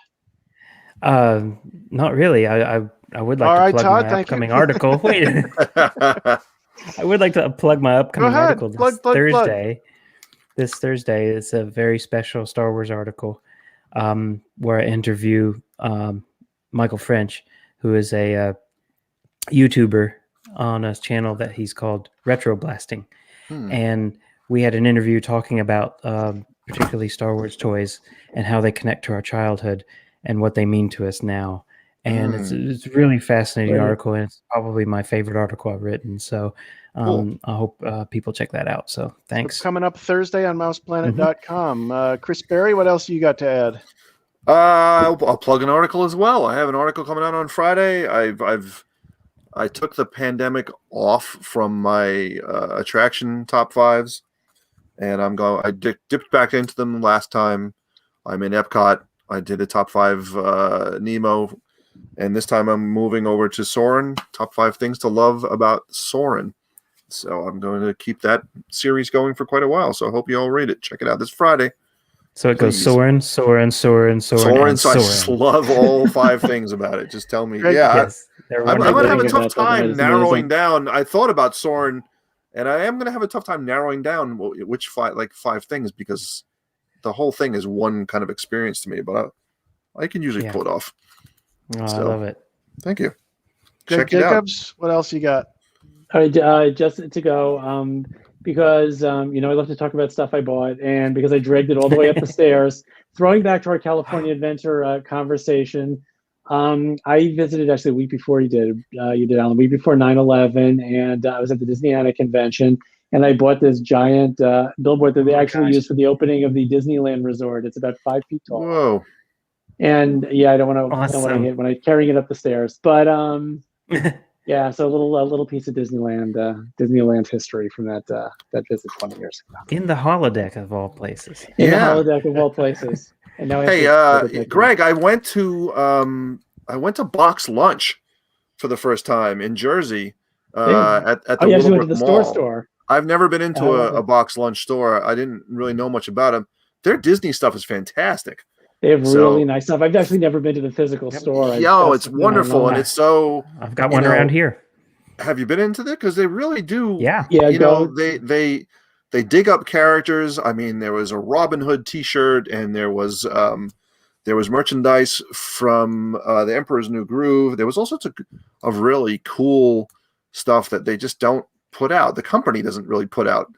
Not really. I would like to plug Todd, my upcoming article. Wait, I would like to plug my upcoming article this Thursday. This Thursday, it's a very special Star Wars article where I interview Michael French, who is a YouTuber on a channel that he's called Retro Blasting, and we had an interview talking about particularly Star Wars toys and how they connect to our childhood and what they mean to us now. And it's a really fascinating article, and it's probably my favorite article I've written. So I hope people check that out. So thanks. It's coming up Thursday on MousePlanet.com. Chris Berry, what else you got to add? I'll plug an article as well. I have an article coming out on Friday. I took the pandemic off from my attraction top 5s, and I dipped back into them last time I'm in Epcot. I did a top 5 Nemo, and this time I'm moving over to Soarin'. Top 5 things to love about Soarin'. So I'm going to keep that series going for quite a while. So I hope you all read it. Check it out this Friday. So it goes Please. Soarin', Soarin', Soarin', Soarin', Soarin', and so I just Soarin'. love all 5 things about it. Just tell me. Greg, Yes, I'm going to have a Think tough about that, time it's narrowing amazing. down. I thought about Soarin', and I am going to have a tough time narrowing down which 5 things, because the whole thing is one kind of experience to me. But I can usually pull it off. Oh, So, I love it. Thank you. Gregg Check it out. Jacobs, what else you got? All right, just to go, because I love to talk about stuff I bought, and because I dragged it all the way up the stairs. Throwing back to our California Adventure conversation, I visited actually a week before you did, Alan, a week before 9/11, and I was at the Disneyland convention, and I bought this giant billboard that they actually used for the opening of the Disneyland Resort. It's about 5 feet tall. Whoa. And yeah, I don't want to Awesome. hit when I carrying it up the stairs, but yeah, so a little piece of Disneyland history from that visit 20 years ago. In the holodeck of all places. In the Yeah. holodeck of all places. And now I have Hey, to take a Greg, I went to Box Lunch for the first time in Jersey at the you actually went to Willowbrook the Mall. store. I've never been into Oh, okay. a Box Lunch store. I didn't really know much about them. Their Disney stuff is fantastic. They have So- really nice stuff. I've actually never been to the physical store. It's wonderful, and it's so. I've got one around here. Have you been into that? Because they really do. Yeah. They dig up characters. I mean, there was a Robin Hood T-shirt, and there was merchandise from the Emperor's New Groove. There was all sorts of really cool stuff that they just don't put out. The company doesn't really put out,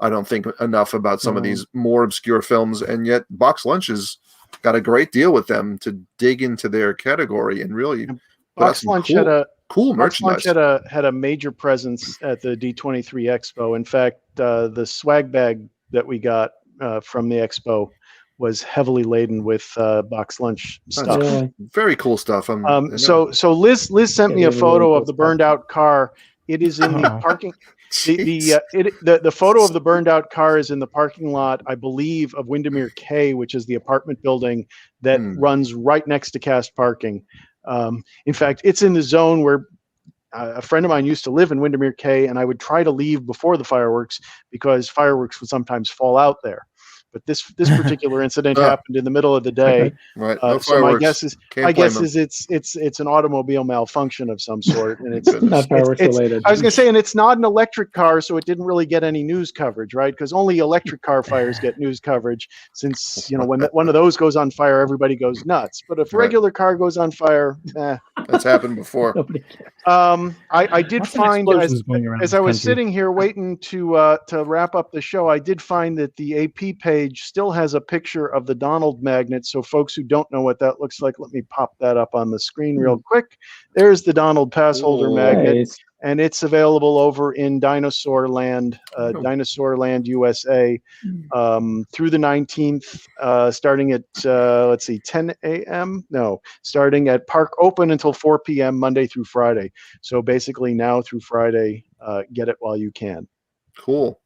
I don't think, enough about some of these more obscure films, and yet Box Lunch has got a great deal with them to dig into their category and really put out Box some Lunch cool Box merchandise. Lunch had a major presence at the D23 Expo. In fact, the swag bag that we got from the expo was heavily laden with Box Lunch stuff. Really? Very cool stuff. So Liz sent me a really photo cool of the stuff. burned out car. It is in the parking. The photo of the burned out car is in the parking lot, I believe, of Windermere K, which is the apartment building that runs right next to Cast Parking. In fact, it's in the zone where a friend of mine used to live in Windermere K, and I would try to leave before the fireworks because fireworks would sometimes fall out there. But this particular incident happened in the middle of the day. Okay. Right. No So my fireworks. guess is Can't blame them. it's an automobile malfunction of some sort, and it's Not fireworks related. I was going to say, and it's not an electric car, so it didn't really get any news coverage, right? Because only electric car fires get news coverage, since when one of those goes on fire, everybody goes nuts. But if a Right. regular car goes on fire, That's happened before. Nobody cares. I did Lots of find explosions going around as I the was country. sitting here waiting to wrap up the show, I did find that the AP page still has a picture of the Donald magnet. So folks who don't know what that looks like, let me pop that up on the screen real quick. There's the Donald pass holder magnet, Nice. and it's available over in Dinosaur Land, USA, through the 19th, starting at 10 a.m. No, starting at PARKE, open until 4 p.m. Monday through Friday. So basically, now through Friday, get it while you can. Cool.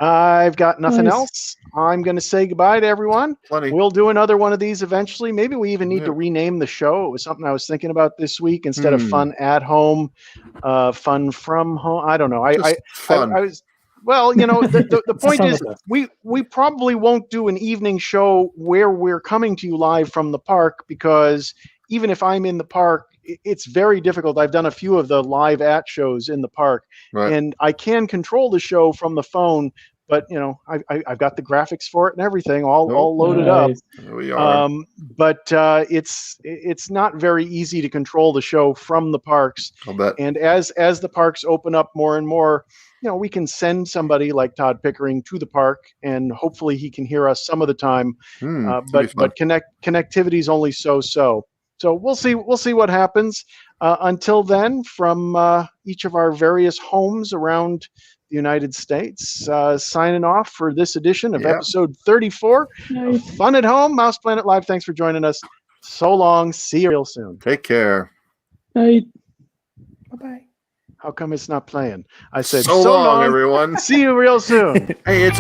I've got nothing Nice. else. I'm going to say goodbye to everyone. Plenty. We'll do another one of these eventually. Maybe we even need Yeah. to rename the show. It was something I was thinking about this week instead of fun at home, fun from home. I don't know. Just fun. I was, well, the point fun is with us. we probably won't do an evening show where we're coming to you live from the park, because even if I'm in the park, it's very difficult. I've done a few of the live at shows in the park, Right. and I can control the show from the phone, but I've got the graphics for it and everything all loaded up. Nice. There we are. But it's not very easy to control the show from the parks. I'll bet. And as the parks open up more and more, we can send somebody like Todd Pickering to the park, and hopefully he can hear us some of the time. That'd be But connectivity is only so. So we'll see what happens. Until then, from each of our various homes around the United States, signing off for this edition of episode 34 of Fun at Home, Mouse Planet Live. Thanks for joining us. So long. See you real soon. Take care. Night. Bye-bye. How come it's not playing? I said So long, everyone. See you real soon. Hey, it's